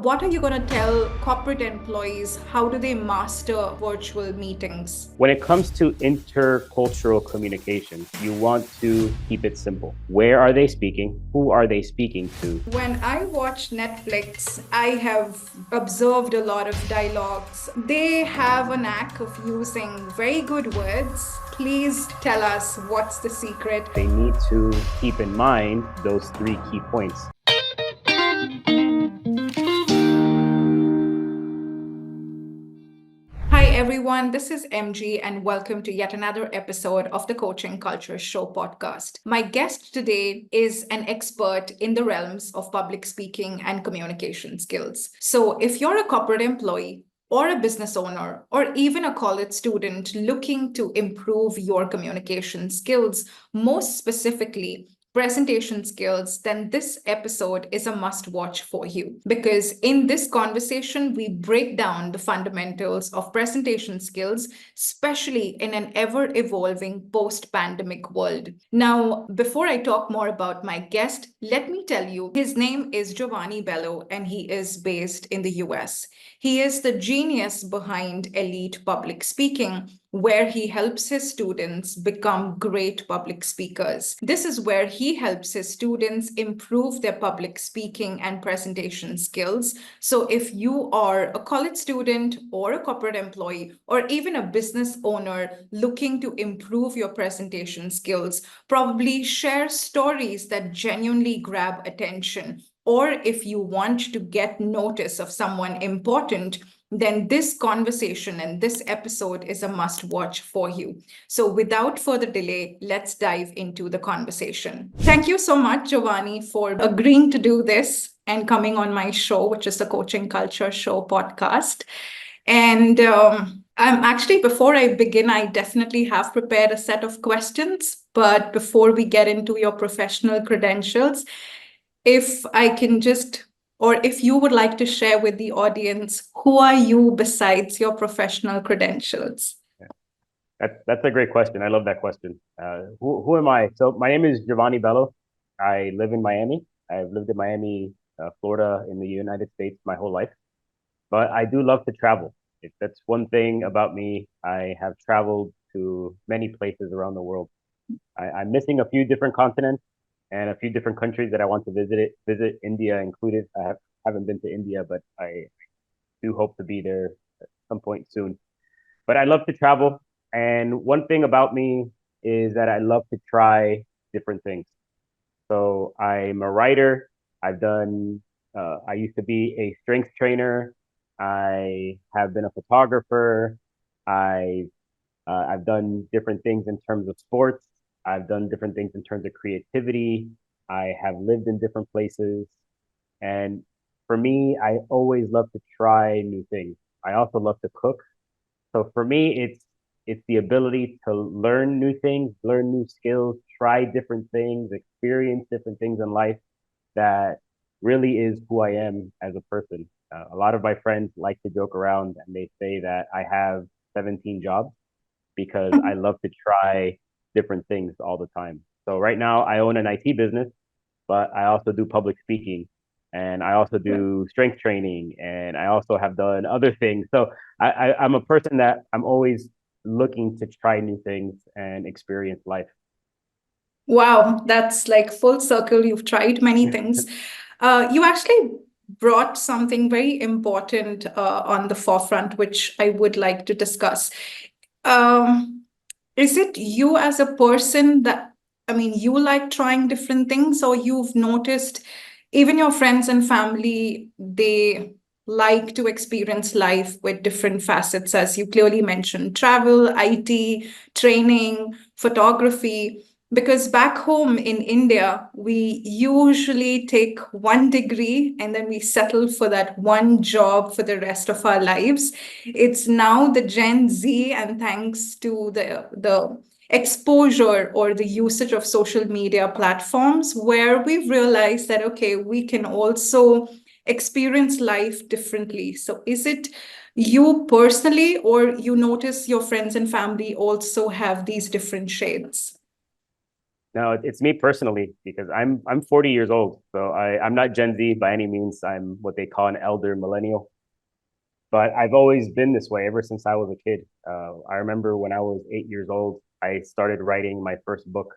What are you going to tell corporate employees? How do they master virtual meetings? When it comes to intercultural communication, you want to keep it simple. Where are they speaking? Who are they speaking to? When I watch Netflix, I have observed a lot of dialogues. They have a knack of using very good words. Please tell us what's the secret. They need to keep in mind those three key points. Hi, everyone. This is MG, and welcome to yet another episode of the Coaching Culture Show podcast. My guest today is an expert in the realms of public speaking and communication skills. So, if you're a corporate employee, or a business owner, or even a college student looking to improve your communication skills, most specifically, presentation skills, then this episode is a must watch for you. Because in this conversation, we break down the fundamentals of presentation skills, especially in an ever evolving post pandemic world. Now, before I talk more about my guest, let me tell you his name is Jovanni Bello, and he is based in the US. He is the genius behind Elite Public Speaking, where he helps his students become great public speakers. This is where he helps his students improve their public speaking and presentation skills. So if you are a college student or a corporate employee or even a business owner looking to improve your presentation skills, probably share stories that genuinely grab attention. Or if you want to get notice of someone important, then this conversation and this episode is a must watch for you. So without further delay, let's dive into the conversation. Thank you so much, Jovanni, for agreeing to do this and coming on my show, which is the Coaching Culture Show podcast. And I'm actually, before I begin, I definitely have prepared a set of questions. But before we get into your professional credentials, if I can just, or if you would like to share with the audience, who are you besides your professional credentials? That's a great question. I love that question. Who am I? So my name is Jovanni Bello. I live in Miami. I've lived in Miami, Florida, in the United States my whole life. But I do love to travel. That's one thing about me. I have traveled to many places around the world. I'm missing a few different continents and a few different countries that I want to visit India included. Haven't been to India, but I do hope to be there at some point soon. But I love to travel. And one thing about me is that I love to try different things. So I'm a writer. I used to be a strength trainer. I have been a photographer. I I've done different things in terms of sports. I've done different things in terms of creativity. I have lived in different places. And for me, I always love to try new things. I also love to cook. So for me, it's the ability to learn new things, learn new skills, try different things, experience different things in life that really is who I am as a person. A lot of my friends like to joke around and they say that I have 17 jobs because I love to try different things all the time. So right now I own an IT business, but I also do public speaking and I also do strength training and I also have done other things. So I'm a person that I'm always looking to try new things and experience life. Wow, that's like full circle. You've tried many things. You actually brought something very important on the forefront, which I would like to discuss. Um, is it you as a person that, I mean, you like trying different things, or you've noticed even your friends and family, they like to experience life with different facets, as you clearly mentioned, travel, IT, training, photography. Because back home in India, we usually take one degree and then we settle for that one job for the rest of our lives. It's now the Gen Z, and thanks to the exposure or the usage of social media platforms, where we've realized that, okay, we can also experience life differently. So is it you personally, or you notice your friends and family also have these different shades? No, it's me personally because I'm 40 years old, so I'm not Gen Z by any means. I'm what they call an elder millennial, but I've always been this way ever since I was a kid. I remember when I was 8 years old, I started writing my first book.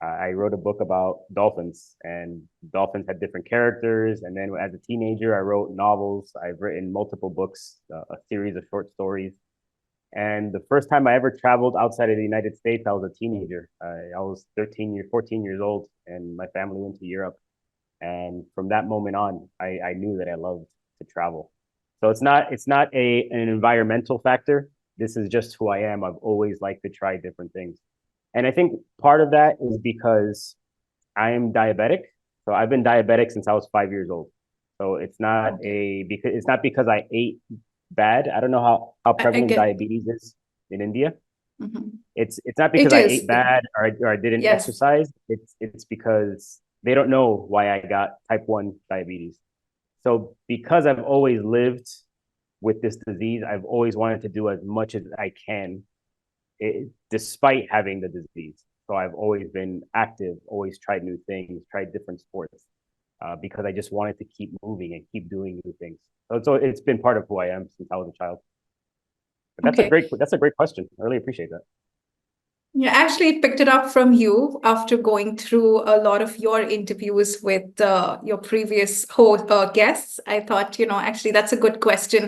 I wrote a book about dolphins, and dolphins had different characters. And then as a teenager, I wrote novels. I've written multiple books, a series of short stories. And the first time I ever traveled outside of the United States, I was a teenager. I was 14 years old, and my family went to Europe. And from that moment on, I knew that I loved to travel. So it's not an environmental factor. This is just who I am. I've always liked to try different things. And I think part of that is because I am diabetic. So I've been diabetic since I was 5 years old. So Okay. it's not because I ate bad. I don't know how I prevalent get. diabetes is in India. Mhm. It's not because It I is. ate bad or I didn't Yes. exercise. It's because they don't know why I got type 1 diabetes. So because I've always lived with this disease, I've always wanted to do as much as I can despite having the disease. So I've always been active, always tried new things, tried different sports, because I just wanted to keep moving and keep doing new things. So it's been part of who I am since I was a child. But Okay. that's a great question. I really appreciate that. Yeah, actually, it picked it up from you after going through a lot of your interviews with your previous guests. I thought, actually, that's a good question.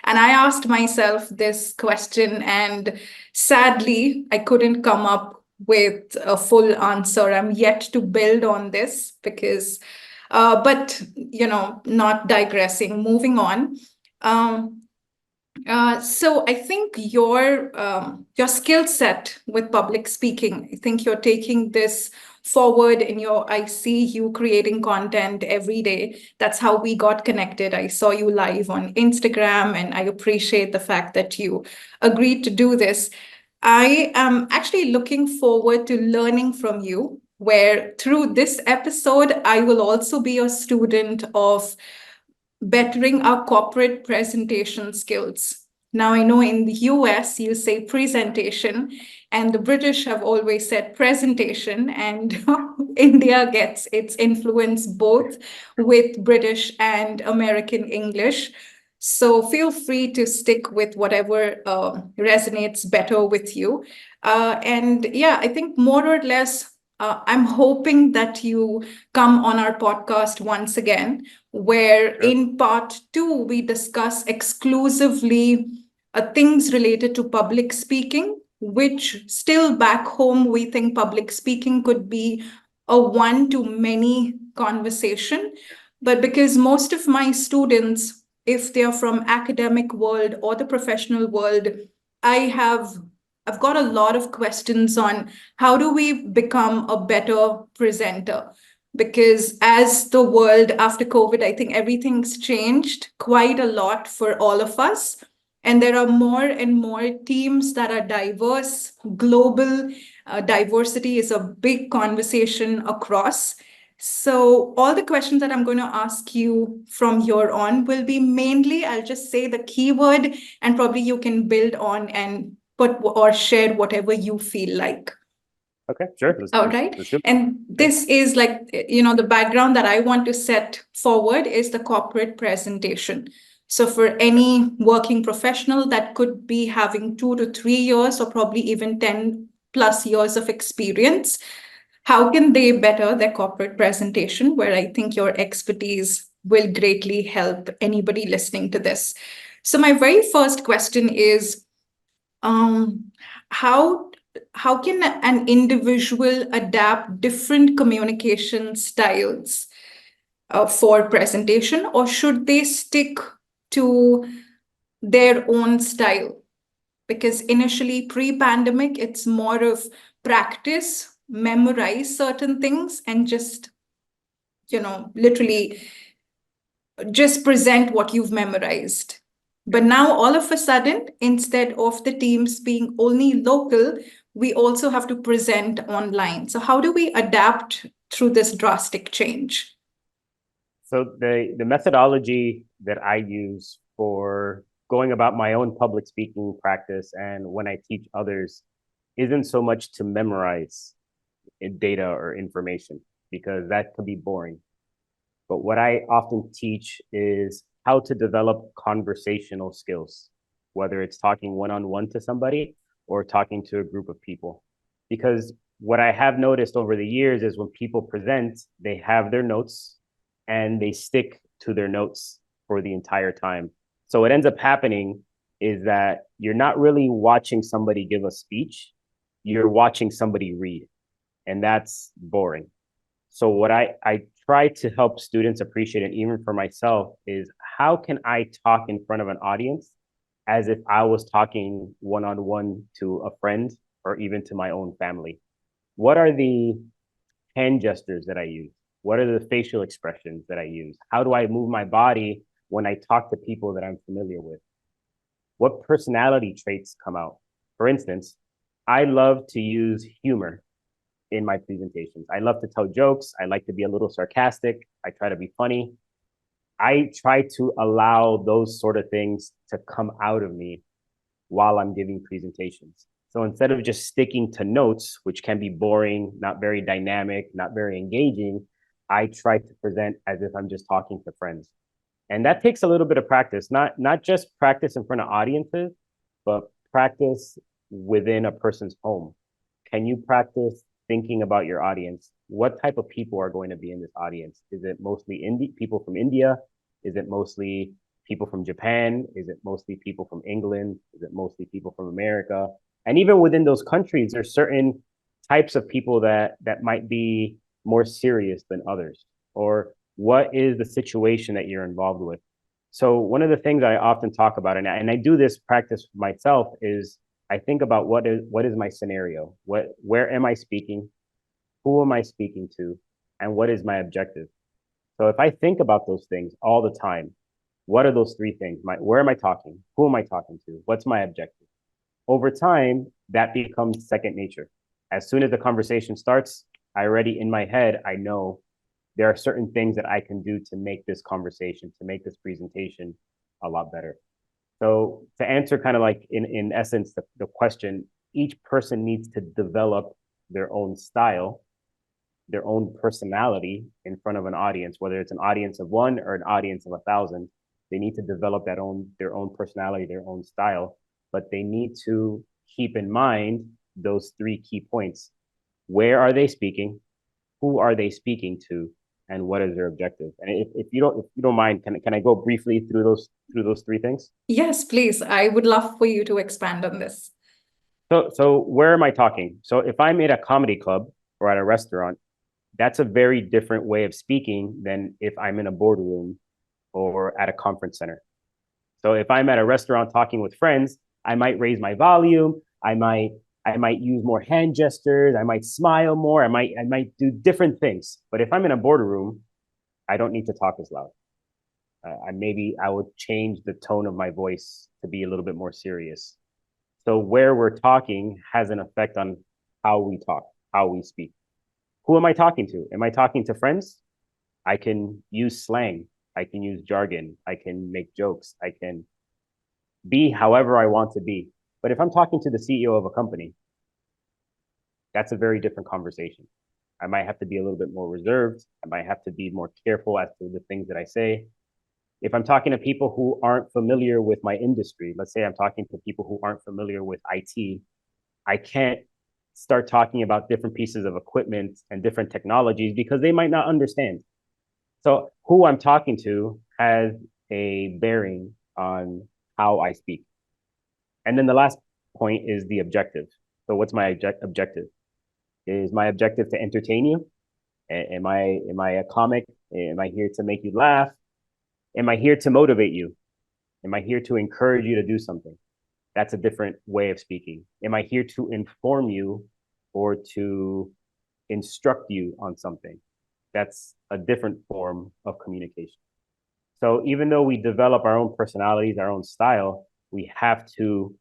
And I asked myself this question, and sadly, I couldn't come up with a full answer. I'm yet to build on this but, not digressing, moving on. Um, so I think your skill set with public speaking, I think you're taking this forward in your, I see you creating content every day. That's how we got connected. I saw you live on Instagram, and I appreciate the fact that you agreed to do this. I am actually looking forward to learning from you, where through this episode, I will also be a student of bettering our corporate presentation skills. Now, I know in the US, you say presentation, and the British have always said presentation, and India gets its influence both with British and American English. So feel free to stick with whatever resonates better with you. And yeah, I think more or less, I'm hoping that you come on our podcast once again, where Sure. in part two, we discuss exclusively things related to public speaking, which still back home, we think public speaking could be a one to many conversation. But because most of my students, if they're from academic world or the professional world, I have I've got a lot of questions on how do we become a better presenter, because as the world after COVID, I think everything's changed quite a lot for all of us. And there are more and more teams that are diverse, global. Diversity is a big conversation across. So, all the questions that I'm going to ask you from here on will be mainly, I'll just say the keyword, and probably you can build on and put or share whatever you feel like. Okay, sure. All right. Let's do it. And Sure. this is like, the background that I want to set forward is the corporate presentation. So, for Okay. any working professional that could be having 2 to 3 years or probably even 10 plus years of experience, how can they better their corporate presentation? Where I think your expertise will greatly help anybody listening to this. So, my very first question is, um, how how can an individual adapt different communication styles for presentation, or should they stick to their own style? Because initially, pre-pandemic, it's more of practice, memorize certain things, and just literally just present what you've memorized. Yeah. But now, all of a sudden, instead of the teams being only local, we also have to present online. So, how do we adapt through this drastic change? So the methodology that I use for going about my own public speaking practice and when I teach others isn't so much to memorize. data or information, because that could be boring. But what I often teach is how to develop conversational skills, whether it's talking one on one to somebody or talking to a group of people. Because what I have noticed over the years is when people present, they have their notes and they stick to their notes for the entire time. So what ends up happening is that you're not really watching somebody give a speech, you're watching somebody read, and that's boring. So what I try to help students appreciate, and even for myself, is how can I talk in front of an audience as if I was talking one-on-one to a friend or even to my own family? What are the hand gestures that I use? What are the facial expressions that I use? How do I move my body when I talk to people that I'm familiar with? What personality traits come out? For instance, I love to use humor in my presentations. I love to tell jokes. I like to be a little sarcastic. I try to be funny. I try to allow those sort of things to come out of me while I'm giving presentations. So instead of just sticking to notes, which can be boring, not very dynamic, not very engaging, I try to present as if I'm just talking to friends. And that takes a little bit of practice, not just practice in front of audiences, but practice within a person's home. Can you practice thinking about your audience? What type of people are going to be in this audience? Is it mostly people from India? Is it mostly people from Japan? Is it mostly people from England? Is it mostly people from America? And even within those countries, there's certain types of people that might be more serious than others. Or what is the situation that you're involved with? So one of the things I often talk about, and I do this practice myself, is I think about what is my scenario? Where am I speaking? Who am I speaking to? And what is my objective? So if I think about those things all the time, what are those three things? Where am I talking? Who am I talking to? What's my objective? Over time, that becomes second nature. As soon as the conversation starts, I already in my head, I know there are certain things that I can do to make this conversation, to make this presentation a lot better. So to answer kind of like in essence, the question, each person needs to develop their own style, their own personality in front of an audience, whether it's an audience of one or an audience of 1,000. They need to develop their own personality, their own style, but they need to keep in mind those three key points. Where are they speaking? Who are they speaking to? And what is their objective? And if you don't mind, can I go briefly through those three things? Yes, please. I would love for you to expand on this. So where am I talking? So if I'm at a comedy club or at a restaurant, that's a very different way of speaking than if I'm in a boardroom or at a conference center. So if I'm at a restaurant talking with friends, I might raise my volume. I might use more hand gestures. I might smile more. I might do different things. But if I'm in a boardroom, I don't need to talk as loud. Maybe I would change the tone of my voice to be a little bit more serious. So where we're talking has an effect on how we talk, how we speak. Who am I talking to? Am I talking to friends? I can use slang. I can use jargon. I can make jokes. I can be however I want to be. But if I'm talking to the CEO of a company, that's a very different conversation. I might have to be a little bit more reserved. I might have to be more careful as to the things that I say. If I'm talking to people who aren't familiar with my industry, let's say I'm talking to people who aren't familiar with IT, I can't start talking about different pieces of equipment and different technologies because they might not understand. So who I'm talking to has a bearing on how I speak. And then the last point is the objective. So what's my objective? Is my objective to entertain you? Am I a comic? Am I here to make you laugh? Am I here to motivate you? Am I here to encourage you to do something? That's a different way of speaking. Am I here to inform you or to instruct you on something? That's a different form of communication. So even though we develop our own personalities, our own style, we have to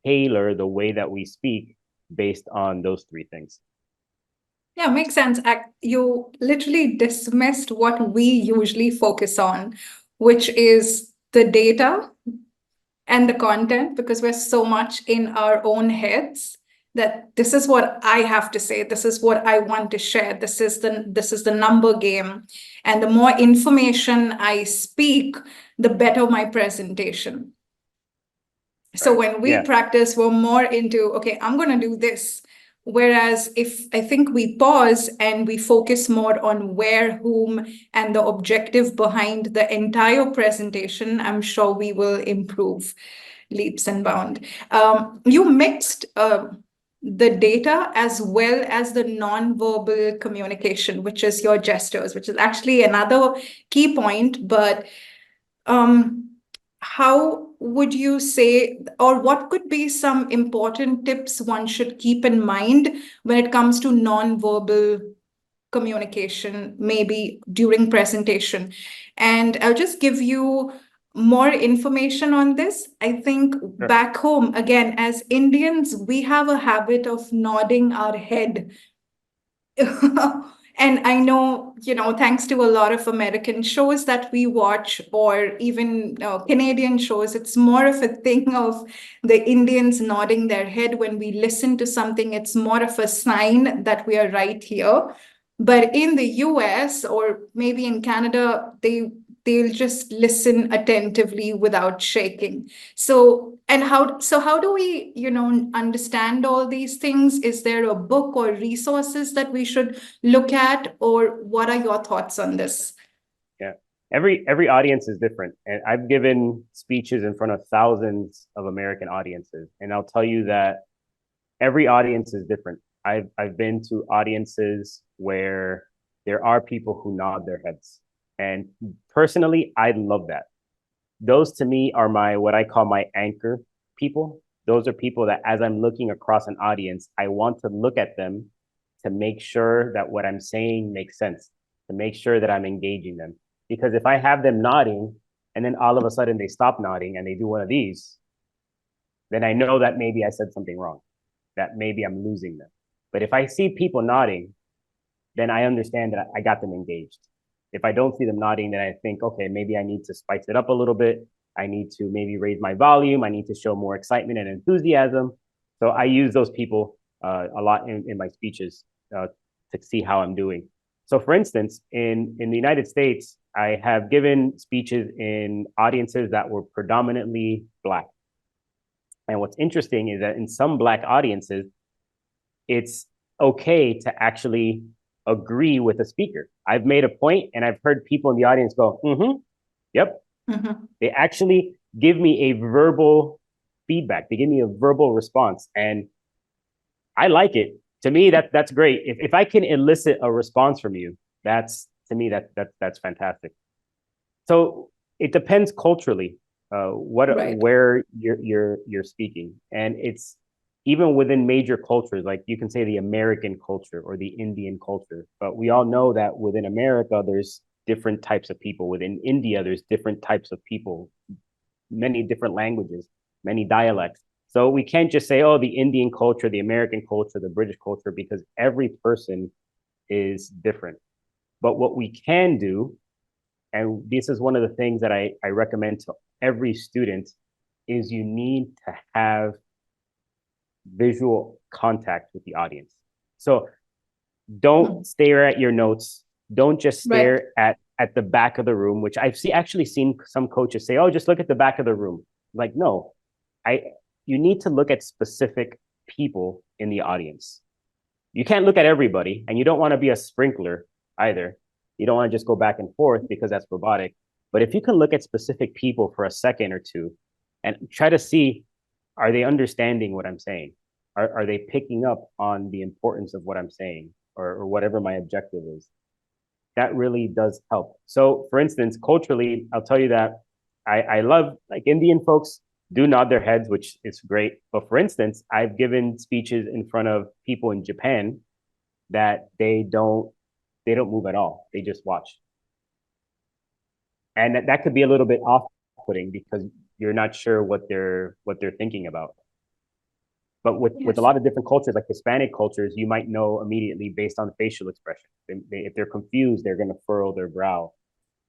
tailor the way that we speak based on those three things. Yeah, makes sense. You literally dismissed what we usually focus on, which is the data and the content, because we're so much in our own heads that this is what I have to say, this is what I want to share, this is the number game. And the more information I speak, the better my presentation. So Right. when we Yeah. practice, we're more into, okay, I'm going to do this. Whereas if I think we pause and we focus more on where, whom, and the objective behind the entire presentation, I'm sure we will improve leaps and bounds. You mixed the data as well as the non-verbal communication, which is your gestures, which is actually another key point. But how would you say, or what could be some important tips one should keep in mind when it comes to non-verbal communication, maybe during presentation? And I'll just give you more information on this. I think Sure. back home, again, as Indians, we have a habit of nodding our head. And I know, thanks to a lot of American shows that we watch, or even Canadian shows, it's more of a thing of the Indians nodding their head when we listen to something. It's more of a sign that we are right here. But in the US or maybe in Canada, they'll just listen attentively without shaking. So how do we, understand all these things? Is there a book or resources that we should look at, or what are your thoughts on this? Yeah. Every audience is different. And I've given speeches in front of thousands of American audiences. And I'll tell you that every audience is different. I've been to audiences where there are people who nod their heads. And personally, I love that. Those to me are my what I call my anchor people. Those are people that as I'm looking across an audience, I want to look at them to make sure that what I'm saying makes sense, to make sure that I'm engaging them. Because if I have them nodding and then all of a sudden they stop nodding and they do one of these, then I know that maybe I said something wrong, that maybe I'm losing them. But if I see people nodding, then I understand that I got them engaged. If I don't see them nodding, then I think, okay, maybe I need to spice it up a little bit. I need to maybe raise my volume. I need to show more excitement and enthusiasm. So I use those people a lot in my speeches to see how I'm doing. So, for instance, in the United States, I have given speeches in audiences that were predominantly Black. And what's interesting is that in some Black audiences, it's okay to actually agree with a speaker. I've made a point and I've heard people in the audience go, yep. Mm-hmm. They actually give me a verbal feedback. They give me a verbal response. And I like it. To me, that's great. If I can elicit a response from you, that's to me that's fantastic. So it depends culturally, Right. where you're speaking, and it's even within major cultures, like you can say the American culture or the Indian culture. But we all know that within America, there's different types of people. Within India, there's different types of people, many different languages, many dialects. So we can't just say, oh, the Indian culture, the American culture, the British culture, because every person is different. But what we can do, and this is one of the things that I recommend to every student, is you need to have visual contact with the audience. So don't stare at your notes. Don't just Right. stare at the back of the room, which I've actually seen some coaches say, oh, just look at the back of the room. Like, no, I you need to look at specific people in the audience. You can't look at everybody, and you don't want to be a sprinkler either. You don't want to just go back and forth because that's robotic. But if you can look at specific people for a second or two and try to see, are they understanding what I'm saying? Are they picking up on the importance of what I'm saying, or whatever my objective is? That really does help. So, for instance, culturally, I'll tell you that I love, like, Indian folks do nod their heads, which is great. But for instance, I've given speeches in front of people in Japan that they don't move at all. They just watch. And that could be a little bit off-putting because you're not sure what they're thinking about. But with a Yes. lot of different cultures, like Hispanic cultures, you might know immediately based on facial expression. If they're confused, they're going to furrow their brow,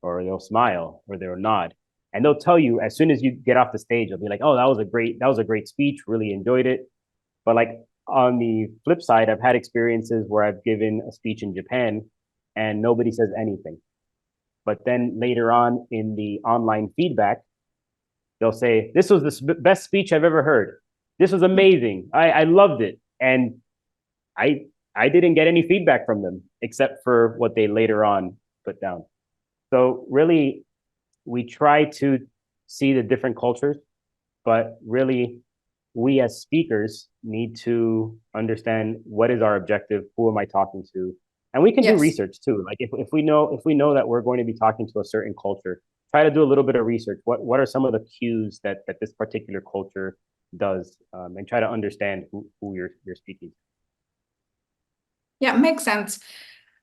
or they'll smile, or they'll nod. And they'll tell you as soon as you get off the stage, they'll be like, "Oh, that was a great speech. Really enjoyed it." But like On the flip side, I've had experiences where I've given a speech in Japan and nobody says anything. But then later on in the online feedback, they'll say, "This was the best speech I've ever heard. This was amazing. I loved it." And I I didn't get any feedback from them except for what they later on put down. So really, we try to see the different cultures, but really, we as speakers need to understand what is our objective, who am I talking to, and we can do Yes. research too. Like if we know that we're going to be talking to a certain culture, try to do a little bit of research. What are some of the cues that this particular culture does, and try to understand who you're speaking to. Yeah, makes sense.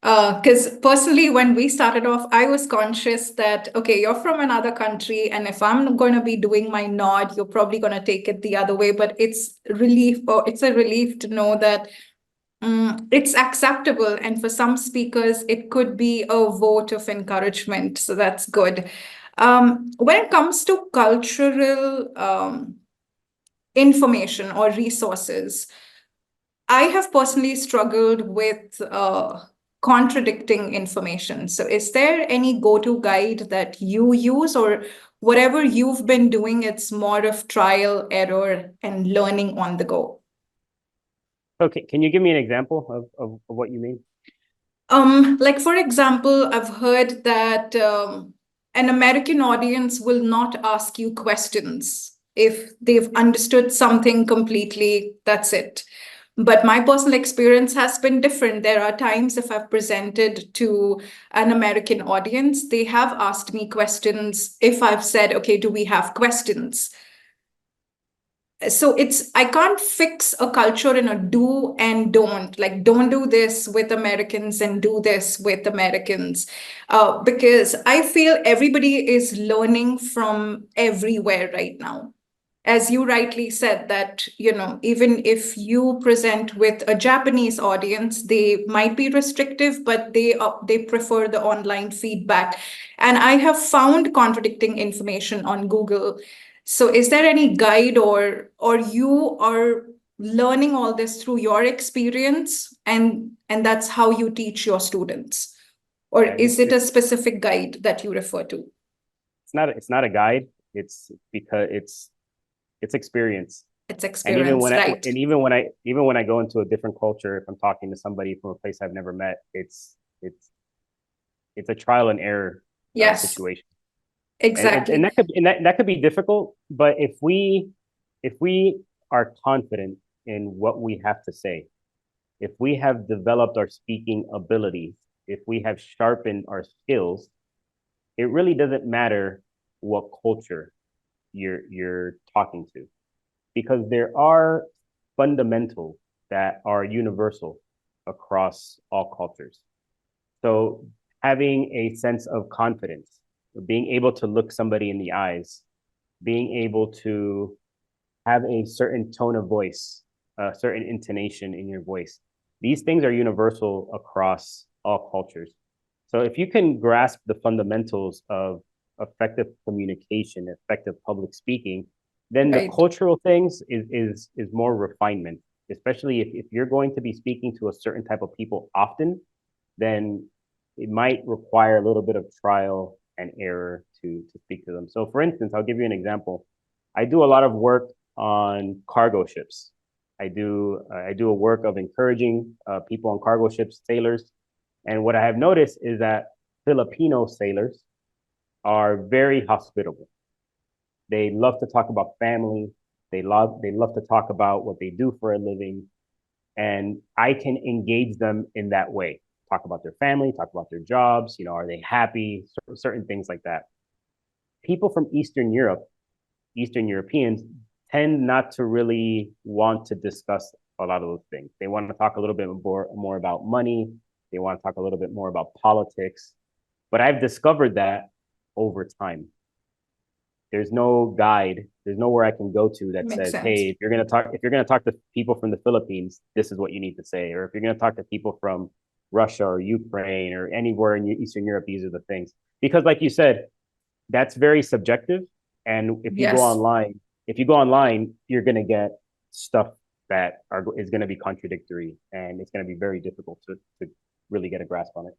Because personally, when we started off, I was conscious that, okay, you're from another country, and if I'm going to be doing my nod, you're probably going to take it the other way. But it's a relief to know that it's acceptable. And for some speakers, it could be a vote of encouragement. So that's good. When it comes to cultural information or resources, I have personally struggled with contradicting information. So, is there any go-to guide that you use, or whatever you've been doing, it's more of trial, error, and learning on the go? Okay, can you give me an example of what you mean? Like for example, I've heard that an American audience will not ask you questions if they've understood something completely, that's it. But my personal experience has been different. There are times if I've presented to an American audience, they have asked me questions if I've said, okay, do we have questions? So it's I can't fix a culture in a do and don't, like don't do this with Americans and do this with Americans, because I feel everybody is learning from everywhere right now. As you rightly said, that even if you present with a Japanese audience, they might be restrictive, but they prefer the online feedback. And I have found contradicting information on Google. So is there any guide, or you are learning all this through your experience, and that's how you teach your students? Or Yeah, is it a specific guide that you refer to? it's not a guide. It's because it's experience. It's And even experience, right? even when I go into a different culture, if I'm talking to somebody from a place I've never met, it's a trial and error Yes, situation. And exactly. that could be difficult, but if we are confident in what we have to say, if we have developed our speaking ability, if we have sharpened our skills, it really doesn't matter what culture you're talking to, because there are fundamentals that are universal across all cultures. So having a sense of confidence, being able to look somebody in the eyes, being able to have a certain tone of voice, a certain intonation in your voice. These things are universal across all cultures. So if you can grasp the fundamentals of effective communication, effective public speaking, then the Right. cultural things is more refinement. Especially if you're going to be speaking to a certain type of people often, then it might require a little bit of trial and error to speak to them. So for instance, I'll give you an example. I do a lot of work on cargo ships. I do a work of encouraging people on cargo ships, sailors, and what I have noticed is that Filipino sailors are very hospitable. They love to talk about family. They love to talk about what they do for a living, and I can engage them in that way. Talk about their family, talk about their jobs. You know, are they happy? Certain things like that. People from Eastern Europe, Eastern Europeans, tend not to really want to discuss a lot of those things. They want to talk a little bit more about money. They want to talk a little bit more about politics. But I've discovered that over time. There's no guide. There's nowhere I can go to that Makes says, "Hey, sense. if you're gonna talk to people from the Philippines, this is what you need to say," or if you're gonna talk to people from Russia or Ukraine or anywhere in Eastern Europe, these are the things. Because, like you said, that's very subjective. And Yes. if you go online, you're gonna get stuff. that is going to be contradictory, and it's going to be very difficult to really get a grasp on it.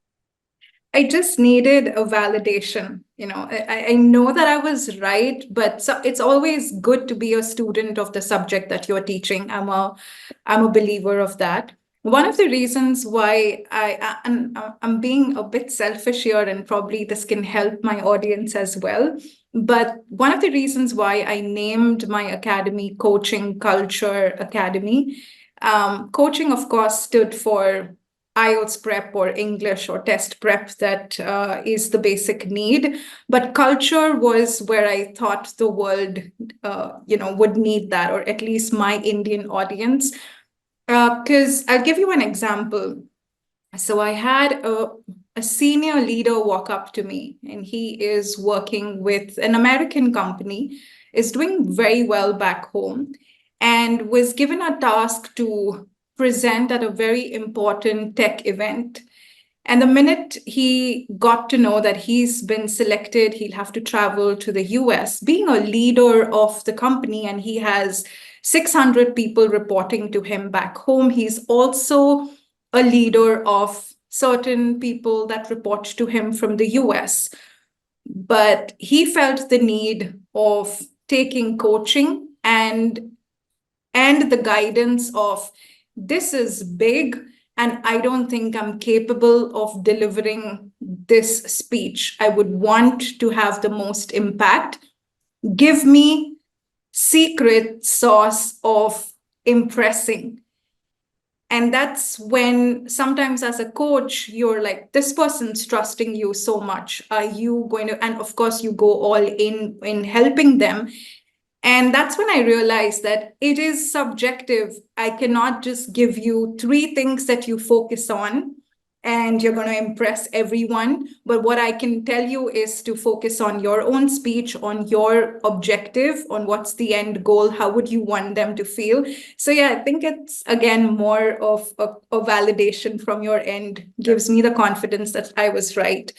I just needed a validation. I know that I was right, but it's always good to be a student of the subject that you're teaching. I'm a believer of that. One of the reasons why I'm being a bit selfish here, and probably this can help my audience as well. But one of the reasons why I named my academy Coaching Culture Academy, coaching, of course, stood for IELTS prep or English or test prep that is the basic need. But culture was where I thought the world, would need that, or at least my Indian audience. Because I'll give you an example. So I had a senior leader walk up to me, and he is working with an American company, is doing very well back home, and was given a task to present at a very important tech event. And the minute he got to know that he's been selected, he'll have to travel to the US, being a leader of the company, and he has 600 people reporting to him back home. He's also a leader of certain people that report to him from the US. But he felt the need of taking coaching and the guidance of, this is big, and I don't think I'm capable of delivering this speech. I would want to have the most impact. Give me secret sauce of impressing. And that's when sometimes as a coach, you're like, this person's trusting you so much. Are you going to, and of course you go all in helping them. And that's when I realized that it is subjective. I cannot just give you 3 things that you focus on and you're going to impress everyone. But what I can tell you is to focus on your own speech, on your objective, on what's the end goal, how would you want them to feel. So yeah, I think it's, again, more of a validation from your end, gives me the confidence that I was right.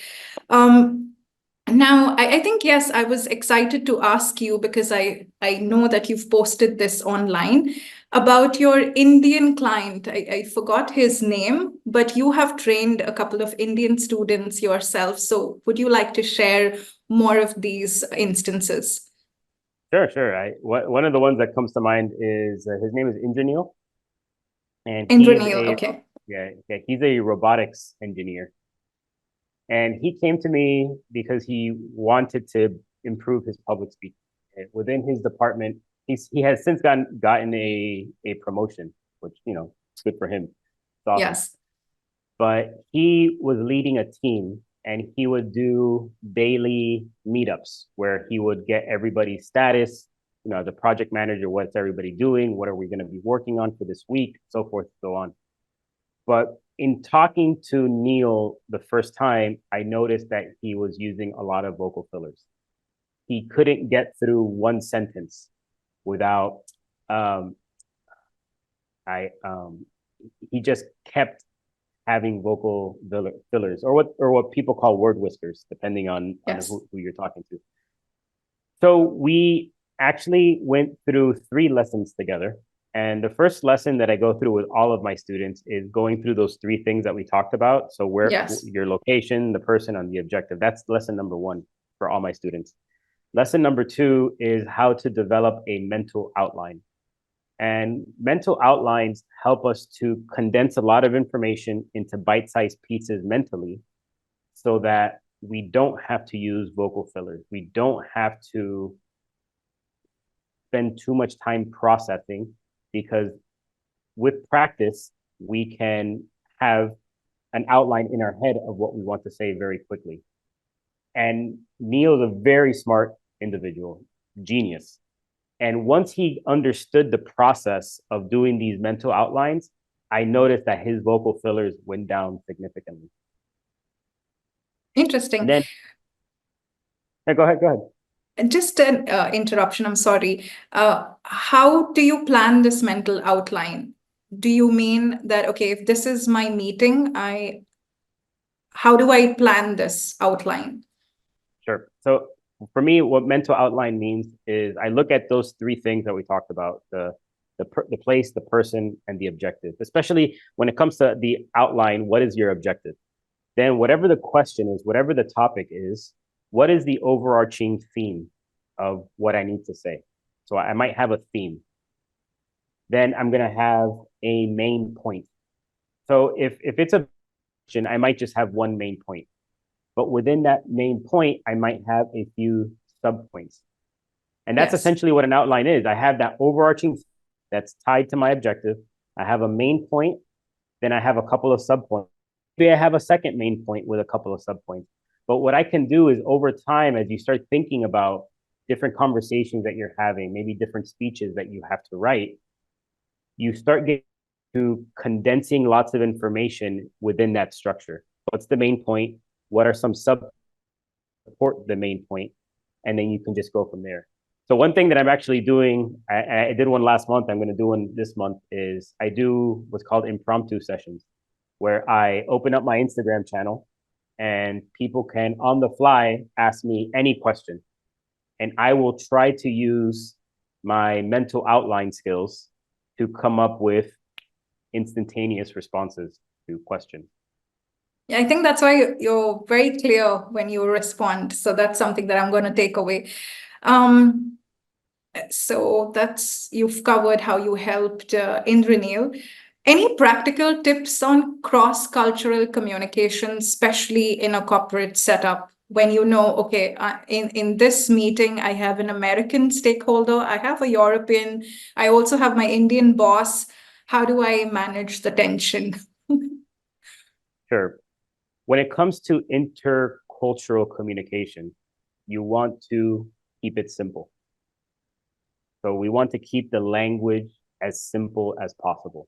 Now, I think, yes, I was excited to ask you, because I know that you've posted this online, about your Indian client. I forgot his name, but you have trained a couple of Indian students yourself. So would you like to share more of these instances? Sure. One of the ones that comes to mind is his name is Indranil, and Indranil, okay. he's a robotics engineer. And he came to me because he wanted to improve his public speaking. Within his department, he has since gotten a promotion, which, is good for him. It's awesome. Yes. But he was leading a team, and he would do daily meetups where he would get everybody's status, the project manager, what's everybody doing? What are we going to be working on for this week? So forth, so on. But in talking to Neil the first time, I noticed that he was using a lot of vocal fillers. He couldn't get through one sentence without, he just kept having vocal fillers, or what people call word whiskers, depending on who you're talking to. So we actually went through 3 lessons together. And the first lesson that I go through with all of my students is going through those 3 things that we talked about. So your location, the person, and the objective. That's lesson number 1 for all my students. Lesson number 2 is how to develop a mental outline. And mental outlines help us to condense a lot of information into bite-sized pieces mentally, so that we don't have to use vocal fillers. We don't have to spend too much time processing, because with practice, we can have an outline in our head of what we want to say very quickly. And Neil's a very smart individual, genius. And once he understood the process of doing these mental outlines, I noticed that his vocal fillers went down significantly. Interesting. And then, go ahead. Just an interruption, I'm sorry. How do you plan this mental outline? Do you mean that, okay, if this is my meeting, how do I plan this outline? Sure. So for me, what mental outline means is I look at those 3 things that we talked about, the the place, the person, and the objective. Especially when it comes to the outline, what is your objective? Then whatever the question is, whatever the topic is, what is the overarching theme of what I need to say? So I might have a theme. Then I'm gonna have a main point. So if it's a question, I might just have one main point. But within that main point, I might have a few subpoints. And that's Yes. essentially what an outline is. I have that overarching that's tied to my objective. I have a main point, then I have a couple of subpoints. Maybe I have a second main point with a couple of subpoints. But what I can do is over time, as you start thinking about different conversations that you're having, maybe different speeches that you have to write, you start getting to condensing lots of information within that structure. What's the main point? What are some sub support the main point? And then you can just go from there. So one thing that I'm actually doing, I did one last month, I'm going to do one this month, is I do what's called impromptu sessions, where I open up my Instagram channel and people can on the fly ask me any question. And I will try to use my mental outline skills to come up with instantaneous responses to questions. Yeah, I think that's why you're very clear when you respond. So that's something that I'm going to take away. So you've covered how you helped Indranil. Any practical tips on cross-cultural communication, especially in a corporate setup, when you know, okay, in this meeting, I have an American stakeholder, I have a European, I also have my Indian boss. How do I manage the tension? Sure. When it comes to intercultural communication, you want to keep it simple. So we want to keep the language as simple as possible,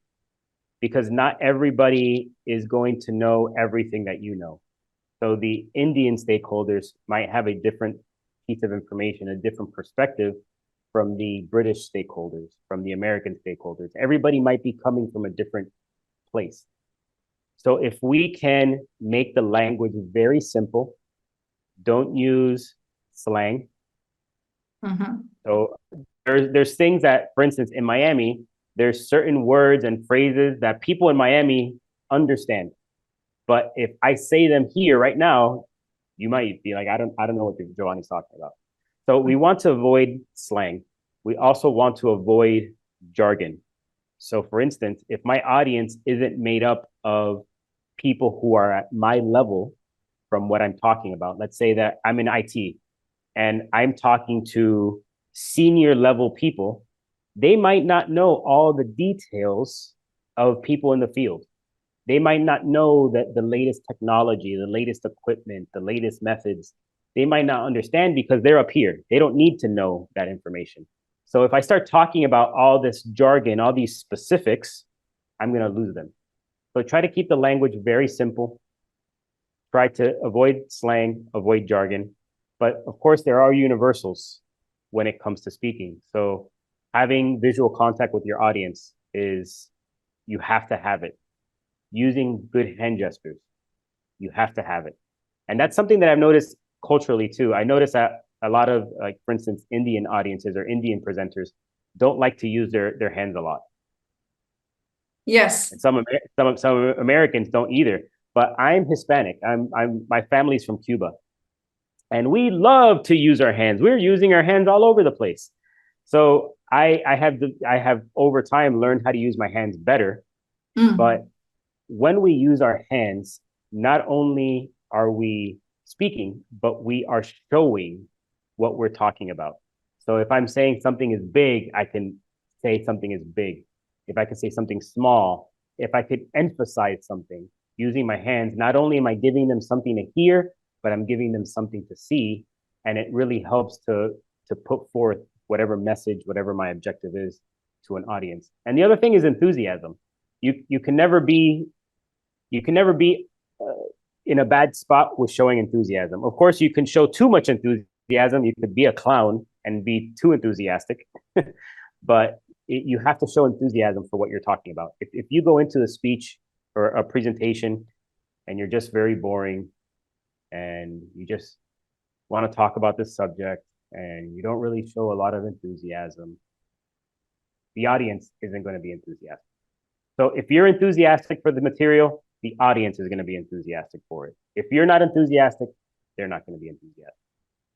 because not everybody is going to know everything that you know. So the Indian stakeholders might have a different piece of information, a different perspective from the British stakeholders, from the American stakeholders. Everybody might be coming from a different place. So if we can make the language very simple, don't use slang. Mm-hmm. So there's things that, for instance, in Miami, there's certain words and phrases that people in Miami understand. But if I say them here right now, you might be like, I don't know what Jovanni's talking about. So we want to avoid slang. We also want to avoid jargon. So for instance, if my audience isn't made up of people who are at my level from what I'm talking about, let's say that I'm in IT and I'm talking to senior level people, they might not know all the details of people in the field. They might not know that the latest technology, the latest equipment, the latest methods, they might not understand because they're up here. They don't need to know that information. So if I start talking about all this jargon, all these specifics, I'm going to lose them. So try to keep the language very simple. Try to avoid slang, avoid jargon. But of course, there are universals when it comes to speaking. So having visual contact with your audience is, you have to have it. Using good hand gestures, you have to have it. And that's something that I've noticed culturally too. I notice that a lot of, like, for instance, Indian audiences or Indian presenters don't like to use their hands a lot. Yes. And some Americans don't either. But I'm Hispanic. My family's from Cuba, and we love to use our hands. We're using our hands all over the place. So I have over time learned how to use my hands better. But when we use our hands, not only are we speaking, but we are showing what we're talking about. So if I'm saying something is big, I can say something is big. If I could say something small, if I could emphasize something using my hands, not only am I giving them something to hear, but I'm giving them something to see. And it really helps to put forth whatever message, whatever my objective is to an audience. And the other thing is enthusiasm. You can never be in a bad spot with showing enthusiasm. Of course, you can show too much enthusiasm. You could be a clown and be too enthusiastic, but you have to show enthusiasm for what you're talking about. If you go into a speech or a presentation and you're just very boring and you just want to talk about this subject and you don't really show a lot of enthusiasm, the audience isn't going to be enthusiastic. So if you're enthusiastic for the material, the audience is going to be enthusiastic for it. If you're not enthusiastic, they're not going to be enthusiastic.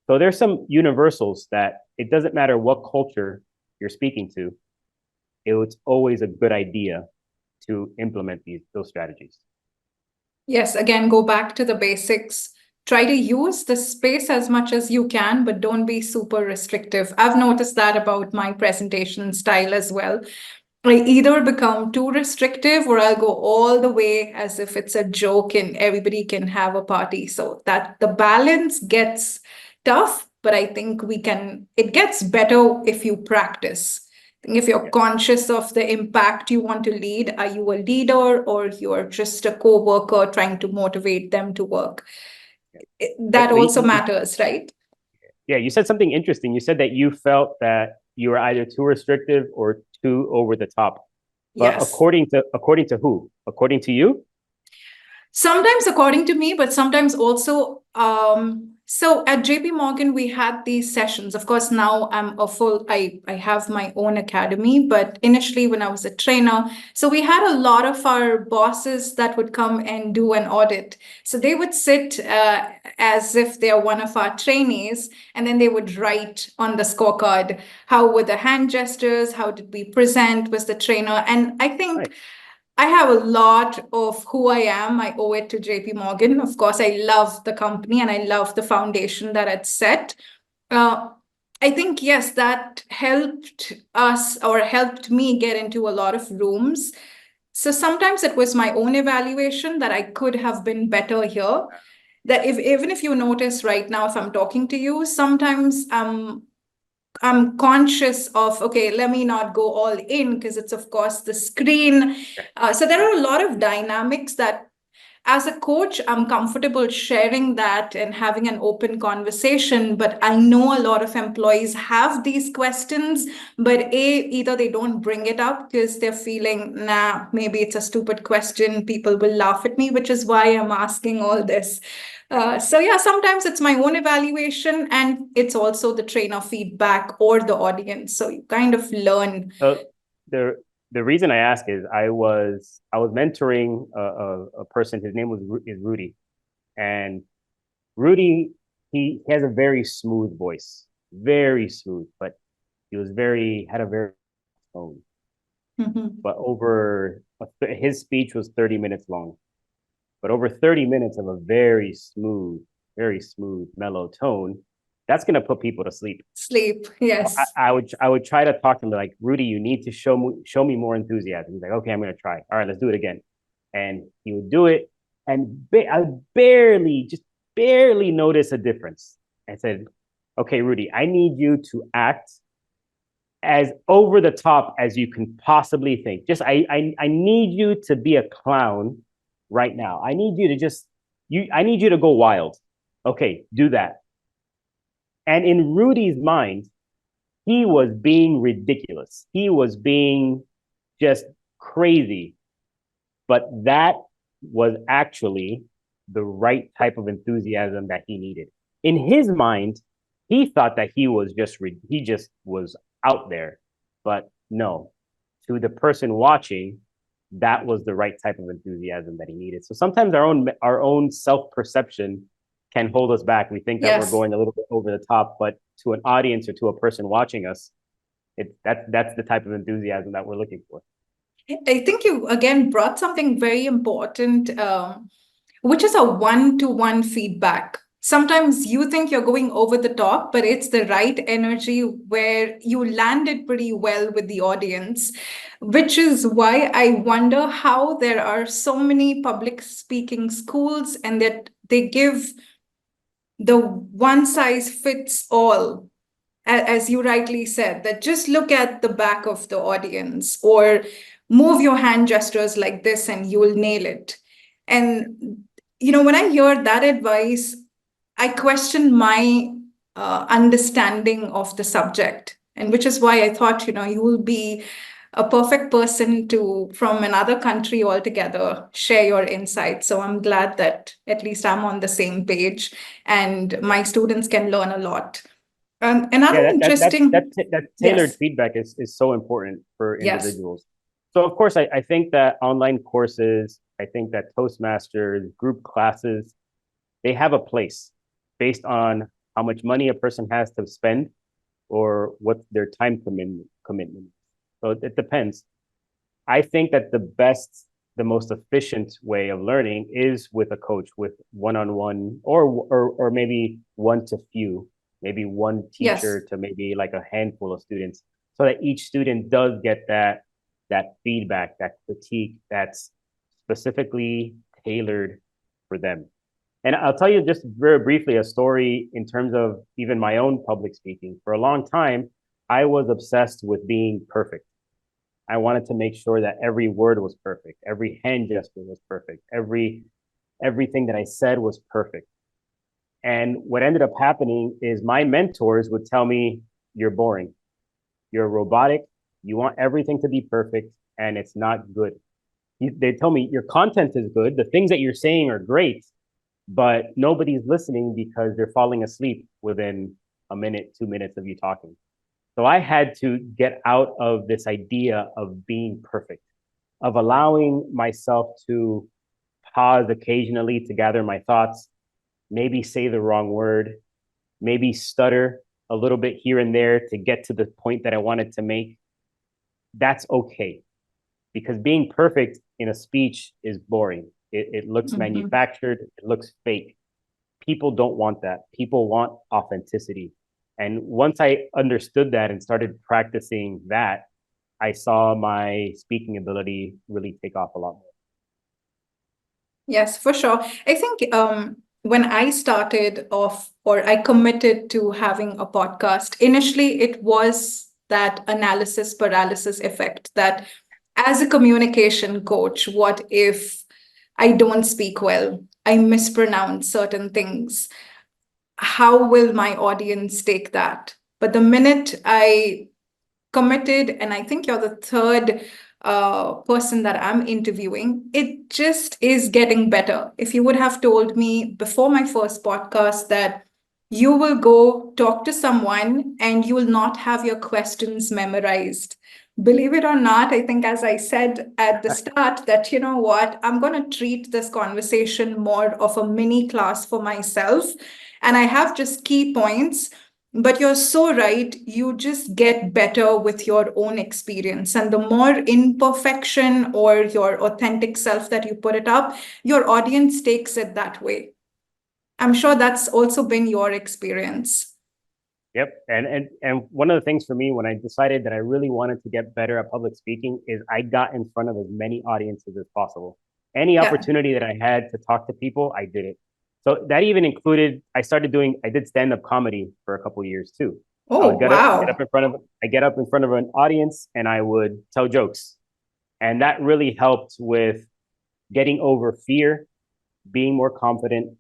So there's some universals that it doesn't matter what culture you're speaking to, it's always a good idea to implement those strategies. Yes, again, go back to the basics. Try to use the space as much as you can, but don't be super restrictive. I've noticed that about my presentation style as well. I either become too restrictive or I'll go all the way as if it's a joke and everybody can have a party. So that the balance gets tough, but I think it gets better if you practice. I think if you're conscious of the impact you want to lead, are you a leader or you're just a co-worker trying to motivate them to work? That also matters, right? Yeah, you said something interesting. You said that you felt that you were either too restrictive or too over the top. But Yes. according to who? According to you? Sometimes according to me, but sometimes also, so at JP Morgan, we had these sessions. Of course, now I have my own academy, but initially when I was a trainer, so we had a lot of our bosses that would come and do an audit. So they would sit as if they're one of our trainees, and then they would write on the scorecard, how were the hand gestures? How did we present? Was the trainer? And I think Right. I have a lot of who I am. I owe it to JP Morgan. Of course, I love the company and I love the foundation that it's set. Uh, I think, yes, that helped us or helped me get into a lot of rooms. So sometimes it was my own evaluation that I could have been better here. That even if you notice right now, if I'm talking to you, sometimes I'm conscious of, okay, let me not go all in because it's, of course, the screen. So there are a lot of dynamics that, as a coach, I'm comfortable sharing that and having an open conversation. But I know a lot of employees have these questions, but either they don't bring it up because they're feeling, nah, maybe it's a stupid question. People will laugh at me, which is why I'm asking all this. So yeah, sometimes it's my own evaluation and it's also the trainer feedback or the audience. So you kind of learn. So the reason I ask is I was mentoring a person. His name is Rudy, and Rudy he has a very smooth voice, very smooth, but he had a very tone. Mhm. But his speech was 30 minutes long, but over 30 minutes of a very smooth, mellow tone, that's gonna put people to sleep. Sleep, So yes. I would try to talk to him like, Rudy, you need to show me more enthusiasm. He's like, okay, I'm gonna try. All right, let's do it again. And he would do it, and I just barely notice a difference. I said, okay, Rudy, I need you to act as over the top as you can possibly think. Just I need you to be a clown right now. I need you to I need you to go wild. Okay, do that. And in Rudy's mind, he was being ridiculous. He was being just crazy. But that was actually the right type of enthusiasm that he needed. In his mind, he thought that he just was out there. But no, to the person watching, that was the right type of enthusiasm that he needed. So sometimes our own self-perception can hold us back. We think that we're Yes. going a little bit over the top, but to an audience or to a person watching us, that's the type of enthusiasm that we're looking for. I think you again brought something very important, which is a one-to-one feedback. Sometimes you think you're going over the top, but it's the right energy where you landed pretty well with the audience, which is why I wonder how there are so many public speaking schools and that they give the one size fits all, as you rightly said, that just look at the back of the audience or move your hand gestures like this and you will nail it. And, when I hear that advice, I question my understanding of the subject. And which is why I thought, you will be a perfect person to, from another country altogether, share your insights. So I'm glad that at least I'm on the same page and my students can learn a lot. And another Yeah, interesting, that tailored yes, feedback is so important for yes, individuals. So of course, I think that online courses, I think that Toastmasters, group classes, they have a place based on how much money a person has to spend or what their time commitment. So it depends. I think that the most efficient way of learning is with a coach, with one-on-one, or maybe one to few, maybe one yes. teacher to maybe like a handful of students, so that each student does get that feedback, that critique that's specifically tailored for them. And I'll tell you just very briefly a story in terms of even my own public speaking. For a long time, I was obsessed with being perfect. I wanted to make sure that every word was perfect, every hand gesture was perfect, everything that I said was perfect. And what ended up happening is my mentors would tell me, "You're boring, you're robotic, you want everything to be perfect, and it's not good." They tell me your content is good, the things that you're saying are great, but nobody's listening because they're falling asleep within a minute, 2 minutes of you talking. So I had to get out of this idea of being perfect, of allowing myself to pause occasionally to gather my thoughts, maybe say the wrong word, maybe stutter a little bit here and there to get to the point that I wanted to make. That's okay, because being perfect in a speech is boring. It looks Mhm. manufactured, it looks fake. People don't want that. People want authenticity. And once I understood that and started practicing that, I saw my speaking ability really take off a lot more. Yes, for sure. I think when I started off or I committed to having a podcast, initially it was that analysis paralysis effect that as a communication coach, what if I don't speak well? I mispronounce certain things. How will my audience take that? But the minute I committed, and I think you're the third person that I'm interviewing, it just is getting better. If you would have told me before my first podcast that you will go talk to someone and you will not have your questions memorized. Believe it or not, I think, as I said at the start, that you know what, I'm going to treat this conversation more of a mini class for myself. And I have just key points, but you're so right. You just get better with your own experience. And the more imperfection or your authentic self that you put it up, your audience takes it that way. I'm sure that's also been your experience. Yep. And one of the things for me when I decided that I really wanted to get better at public speaking is I got in front of as many audiences as possible. Any Yeah. opportunity that I had to talk to people, I did it. So that even included I did stand-up comedy for a couple of years too. I Oh, would wow. get up in front of an audience and I would tell jokes. And that really helped with getting over fear, being more confident,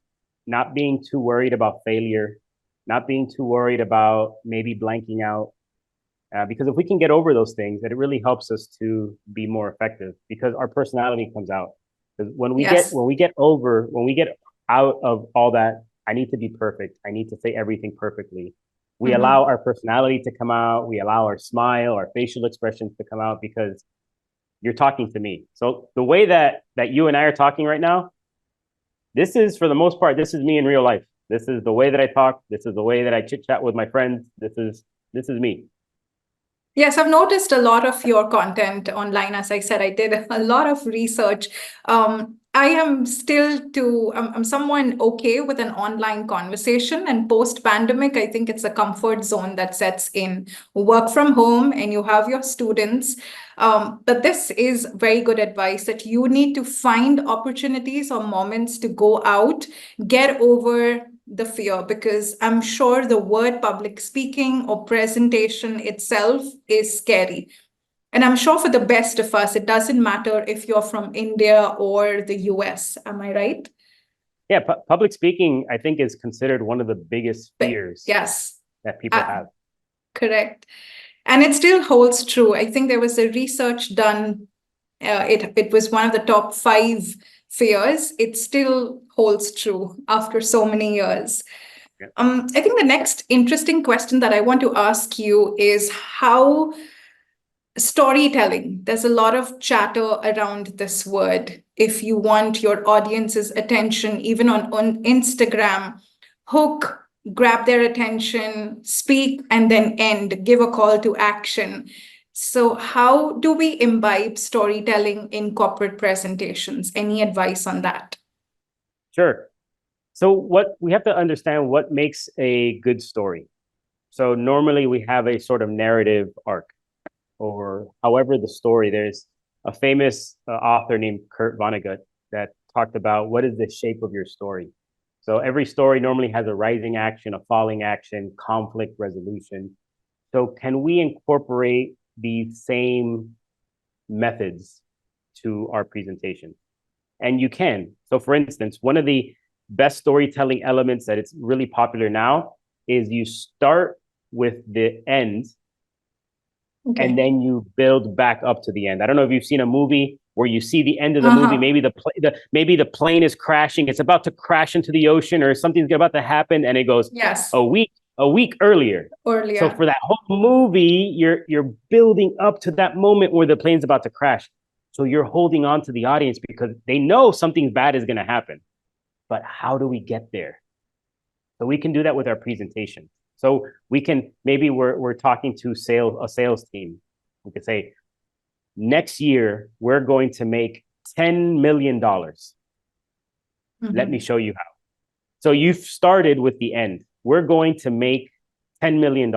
not being too worried about failure, not being too worried about maybe blanking out. Because if we can get over those things, it really helps us to be more effective because our personality comes out. Because Yes. when we get out of all that, I need to be perfect. I need to say everything perfectly. We allow Mhm. our personality to come out. We allow our smile, our facial expressions to come out because you're talking to me. So the way that you and I are talking right now, this is for the most part, this is me in real life. This is the way that I talk. This is the way that I chit chat with my friends. This is me. Yes, I've noticed a lot of your content online. As I said, I did a lot of research. I am I'm someone okay with an online conversation. And post pandemic, I think it's a comfort zone that sets in. Work from home and you have your students. But this is very good advice that you need to find opportunities or moments to go out, get over the fear, because I'm sure the word public speaking or presentation itself is scary. And I'm sure for the best of us, it doesn't matter if you're from India or the US. Am I right? Yeah, public speaking, I think, is considered one of the biggest But fears yes, that people uh, have. correct. And it still holds true. I think there was a research done. It was one of the top five fears. It still holds true after so many years. Yeah. I think the next interesting question that I want to ask you is how storytelling, there's a lot of chatter around this word. If you want your audience's attention, even on Instagram, hook, grab their attention, speak, and then end, give a call to action. So, how do we imbibe storytelling in corporate presentations? Any advice on that? Sure. So what we have to understand what makes a good story. So normally we have a sort of narrative arc, or however the story. There's a famous author named Kurt Vonnegut that talked about what is the shape of your story. So every story normally has a rising action, a falling action, conflict resolution. So can we incorporate these same methods to our presentation? And you can. So for instance, one of the best storytelling elements that it's really popular now is you start with the end and then you build back up to the end. I don't know if you've seen a movie where you see the end of the movie. Maybe maybe the plane is crashing. It's about to crash into the ocean, or something's about to happen, and it goes Yes, a week earlier. So for that whole movie, you're building up to that moment where the plane's about to crash. So you're holding on to the audience because they know something bad is going to happen. But how do we get there? So we can do that with our presentation. So we can, maybe we're talking to a sales team. We could say, next year, we're going to make $10 million. Let me show you how. So you've started with the end. We're going to make $10 million.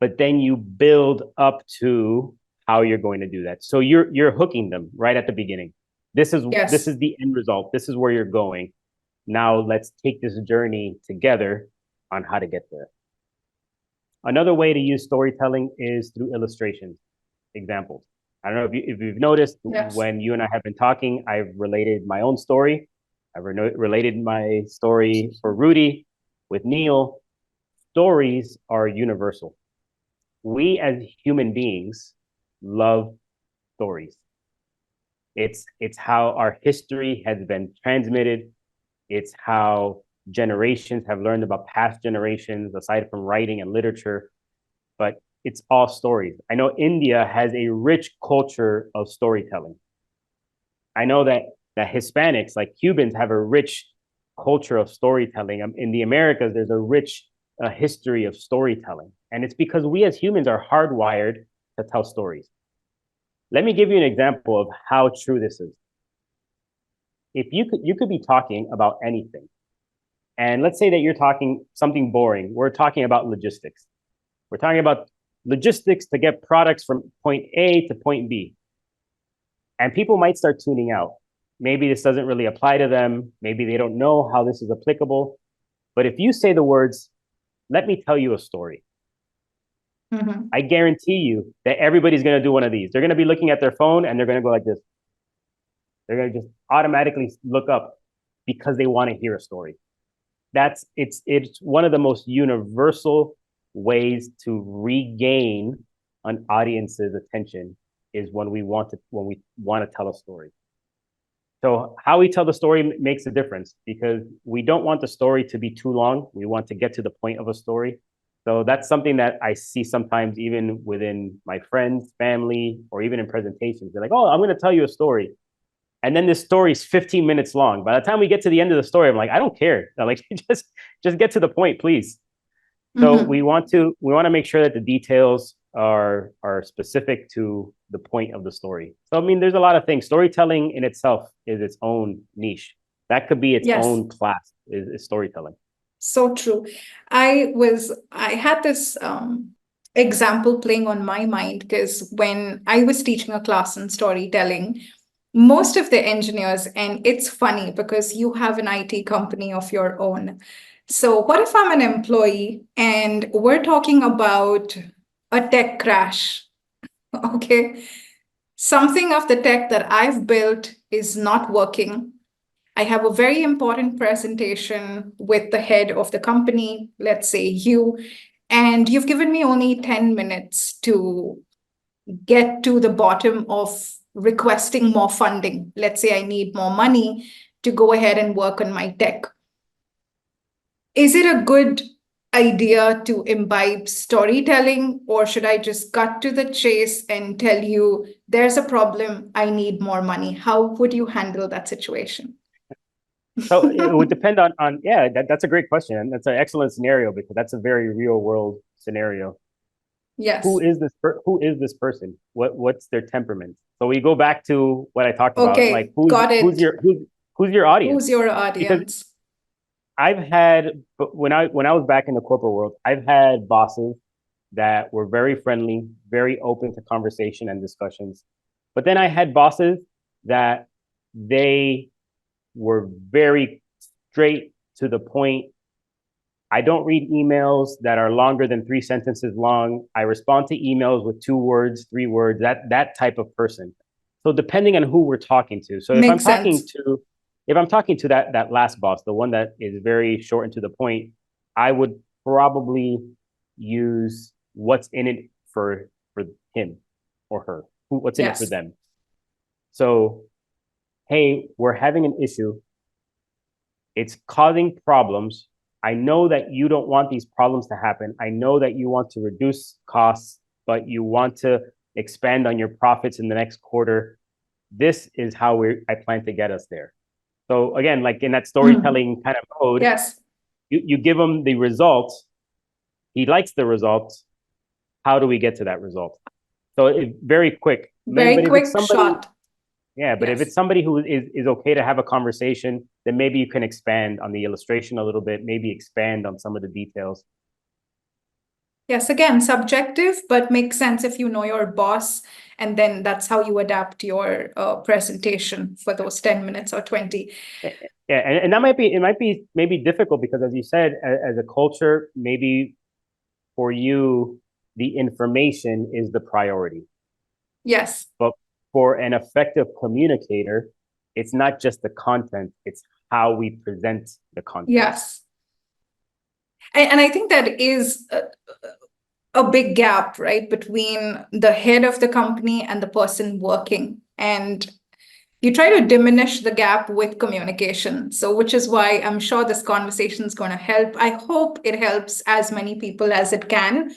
But then you build up to how you're going to do that. So you're hooking them right at the beginning. This is the end result. This is where you're going. Now let's take this journey together on how to get there. Another way to use storytelling is through illustrations, examples. I don't know if you've noticed, when you and I have been talking, I've related my own story. I've related my story for Rudy with Neil. Stories are universal. We as human beings love stories. It's how our history has been transmitted. It's how generations have learned about past generations, aside from writing and literature. But it's all stories. I know India has a rich culture of storytelling. I know that Hispanics, like Cubans, have a rich culture of storytelling. In the Americas, there's a rich history of storytelling. And it's because we as humans are hardwired to tell stories. Let me give you an example of how true this is. If you could be talking about anything, and let's say that you're talking something boring. We're talking about logistics. We're talking about logistics to get products from point A to point B. And people might start tuning out. Maybe this doesn't really apply to them. Maybe they don't know how this is applicable. But if you say the words, let me tell you a story, I guarantee you that everybody's going to do one of these. They're going to be looking at their phone and they're going to go like this. They're going to just automatically look up because they want to hear a story. It's one of the most universal ways to regain an audience's attention is when we want to tell a story. So how we tell the story makes a difference because we don't want the story to be too long. We want to get to the point of a story. So that's something that I see sometimes even within my friends, family, or even in presentations. They're like, oh, I'm going to tell you a story. And then this story is 15 minutes long. By the time we get to the end of the story, I'm like, I don't care. I'm like, just get to the point, please. So we want to make sure that the details are specific to the point of the story. So I mean, there's a lot of things. Storytelling in itself is its own niche. That could be its own class, is storytelling. So true. I had this example playing on my mind because when I was teaching a class in storytelling, most of the engineers, and it's funny because you have an IT company of your own. So what if I'm an employee and we're talking about a tech crash? Okay. Something of the tech that I've built is not working. I have a very important presentation with the head of the company, let's say you, and you've given me only 10 minutes to get to the bottom of requesting more funding. Let's say I need more money to go ahead and work on my tech. Is it a good idea to imbibe storytelling, or should I just cut to the chase and tell you there's a problem, I need more money? How would you handle that situation? So it would depend on yeah, that's a great question. And that's an excellent scenario because that's a very real world scenario. Yes. Who is this person? What's their temperament? So we go back to what I talked about, like Okay, got who's it. who's your audience? Who's your Because audience? I've had, but when I was back in the corporate world, I've had bosses that were very friendly, very open to conversation and discussions. But then I had bosses that they were very straight to the point. I don't read emails that are longer than 3 sentences long. I respond to emails with 2 words, 3 words, that type of person. So depending on who we're talking to. So Makes sense. if I'm talking to that last boss, the one that is very short and to the point, I would probably use what's in it for him or her. What's in it for Yes. them. So, hey, we're having an issue. It's causing problems. I know that you don't want these problems to happen. I know that you want to reduce costs, but you want to expand on your profits in the next quarter. This is how I plan to get us there. So again, like in that Mhm. storytelling kind of mode, Yes. you give him the result. He likes the result. How do we get to that result? So very quick. Very But if it's quick, somebody, short. yeah, but if Yes. it's somebody who is okay to have a conversation, then maybe you can expand on the illustration a little bit, maybe expand on some of the details. Yes, again, subjective, but makes sense if you know your boss, and then that's how you adapt your presentation for those 10 minutes or 20. Yeah, and that might be it might be maybe difficult because as you said, as a culture, maybe for you, the information is the priority. Yes, But for an effective communicator, it's not just the content, it's how we present the content. yes. And I think that is a big gap, right, between the head of the company and the person working. And you try to diminish the gap with communication. So, which is why I'm sure this conversation is going to help. I hope it helps as many people as it can.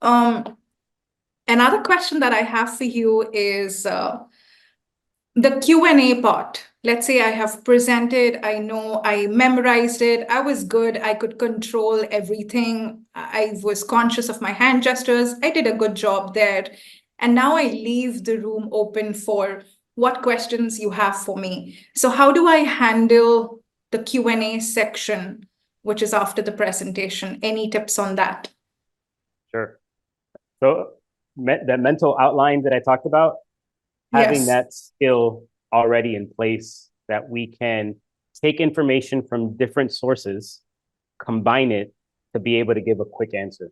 Um, Another question that I have for you is the Q&A part. Let's say I have presented, I know I memorized it, I was good, I could control everything, I was conscious of my hand gestures, I did a good job there. And now I leave the room open for what questions you have for me. So how do I handle the Q&A section, which is after the presentation? Any tips on that? Sure. So that mental outline that I talked about, having Yes. that skill already in place that we can take information from different sources, combine it to be able to give a quick answer.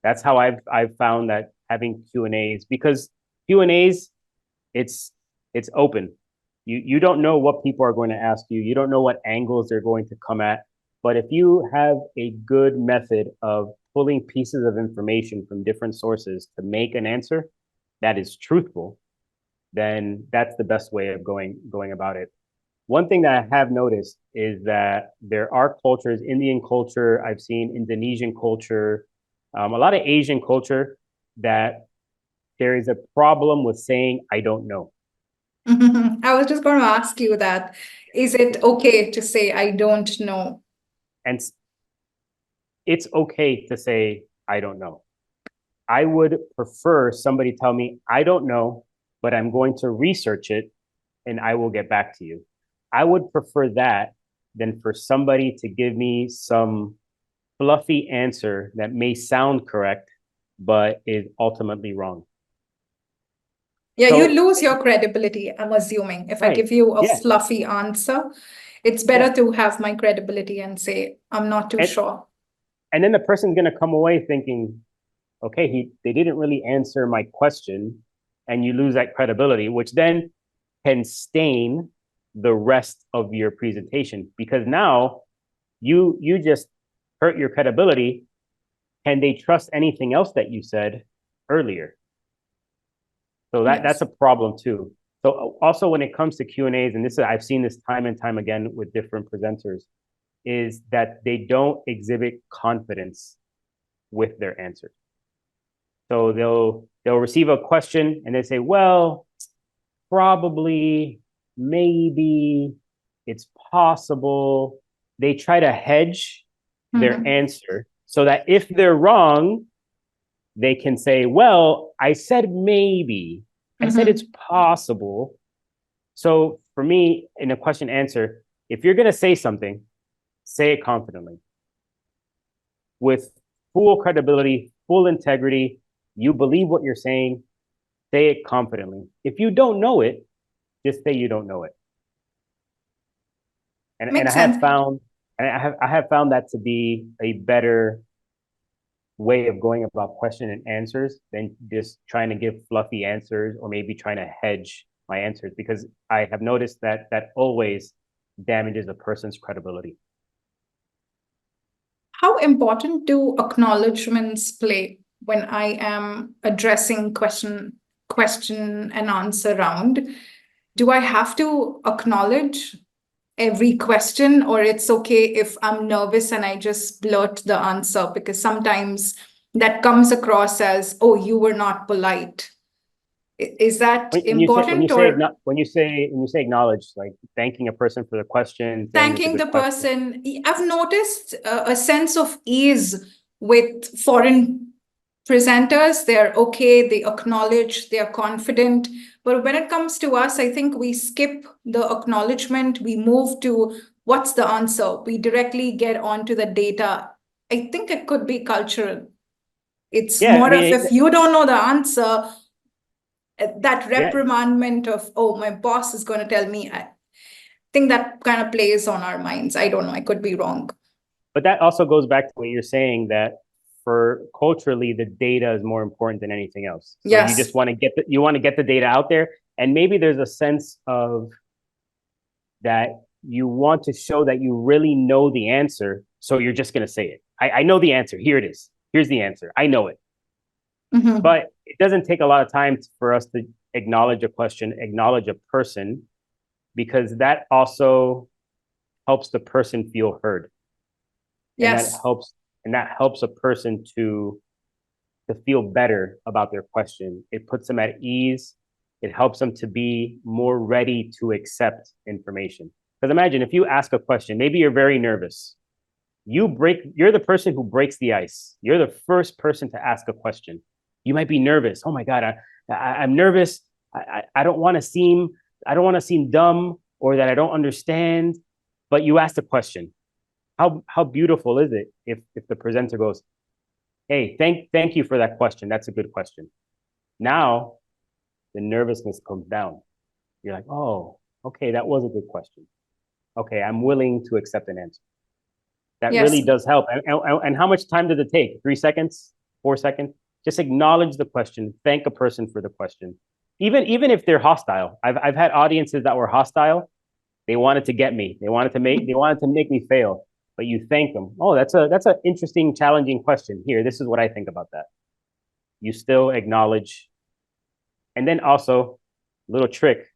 That's how I've found that having Q&As, because Q&As, it's it's open. You don't know what people are going to ask you. You don't know what angles they're going to come at. But if you have a good method of pulling pieces of information from different sources to make an answer that is truthful, then that's the best way of going about it. One thing that I have noticed is that there are cultures, Indian culture, I've seen Indonesian culture, a lot of Asian culture, that there is a problem with saying, I don't know. I was just going to ask you that. Is it okay to say, I don't know? And it's okay to say, I don't know. I would prefer somebody tell me, I don't know, but I'm going to research it and I will get back to you. I would prefer that than for somebody to give me some fluffy answer that may sound correct, but is ultimately wrong. Yeah, you So, lose your credibility, I'm assuming. If I right. give you a Yeah. fluffy answer, it's better Yeah. to have my credibility and say, I'm not too And, sure. and then the person's going to come away thinking, okay, they didn't really answer my question. And you lose that credibility, which then can stain the rest of your presentation because now you just hurt your credibility. Can they trust anything else that you said earlier? So that's Yes. a problem too. So also when it comes to Q and A's, and this is, I've seen this time and time again with different presenters, is that they don't exhibit confidence with their answers. So they'll receive a question and they say, well, probably, maybe, it's possible. They try to hedge their answer so that if they're wrong, they can say, well, I said maybe, I said it's possible. So for me, in a question answer, if you're going to say something, say it confidently with full credibility, full integrity. You believe what you're saying, say it confidently. If you don't know it, just say you don't know it. And Makes I have sense. found that to be a better way of going about question and answers than just trying to give fluffy answers or maybe trying to hedge my answers, because I have noticed that always damages a person's credibility. How important do acknowledgements play when I am addressing question and answer round? Do I have to acknowledge every question, or it's okay if I'm nervous and I just blurt the answer? Because sometimes that comes across as, oh, you were not polite. Is that important? Or when you say acknowledge, like thanking a person for the question, saying it's a thanking good the question. person? I've noticed a sense of ease with foreign presenters. They're okay, they acknowledge, they're confident. But when it comes to us, I think we skip the acknowledgement, we move to what's the answer, we directly get onto the data. I think it could be cultural. It's Yeah, I more of, mean, if you don't know the answer, that yeah, reprimandment of, oh, my boss is going to tell me. I think that kind of plays on our minds. I don't know, I could be wrong. but that also goes back to what you're saying, that for culturally, the data is more important than anything else. So you just Yes. want to get the data out there, and maybe there's a sense of that you want to show that you really know the answer, so you're just going to say it. I know the answer. Here it is. Here's the answer. I know it. But it doesn't take a lot of time for us to acknowledge a question, acknowledge a person, because that also helps the person feel heard. And Yes. that helps a person to feel better about their question. It puts them at ease. It helps them to be more ready to accept information. Because imagine if you ask a question, maybe you're very nervous. You're the person who breaks the ice. You're the first person to ask a question. You might be nervous. Oh my God, I'm nervous. I don't want to seem dumb or that I don't understand. But you asked a question. How beautiful is it if the presenter goes, hey, thank you for that question. That's a good question. Now the nervousness comes down. You're like, oh, okay, that was a good question. Okay, I'm willing to accept an answer. That Yes. really does help. And how much time does it take? 3 seconds? 4 seconds? Just acknowledge the question. Thank a person for the question. Even if they're hostile. I've had audiences that were hostile. They wanted to get me. They wanted to make me fail. But you thank them. Oh, that's an interesting, challenging question. Here, this is what I think about that. You still acknowledge. And then also, little trick,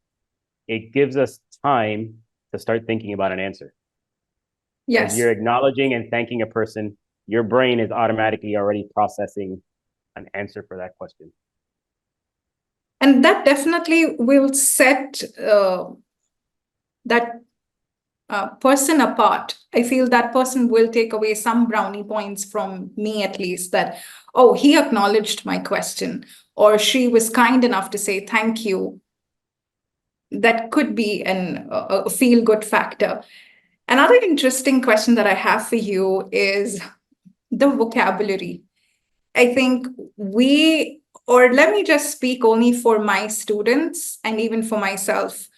it gives us time to start thinking about an answer. As Yes. you're acknowledging and thanking a person, your brain is automatically already processing an answer for that question. And that definitely will set that person apart. I feel that person will take away some brownie points from me, at least, that, oh, he acknowledged my question, or she was kind enough to say thank you. That could be a feel-good factor. Another interesting question that I have for you is the vocabulary. I think or let me just speak only for my students and even for myself.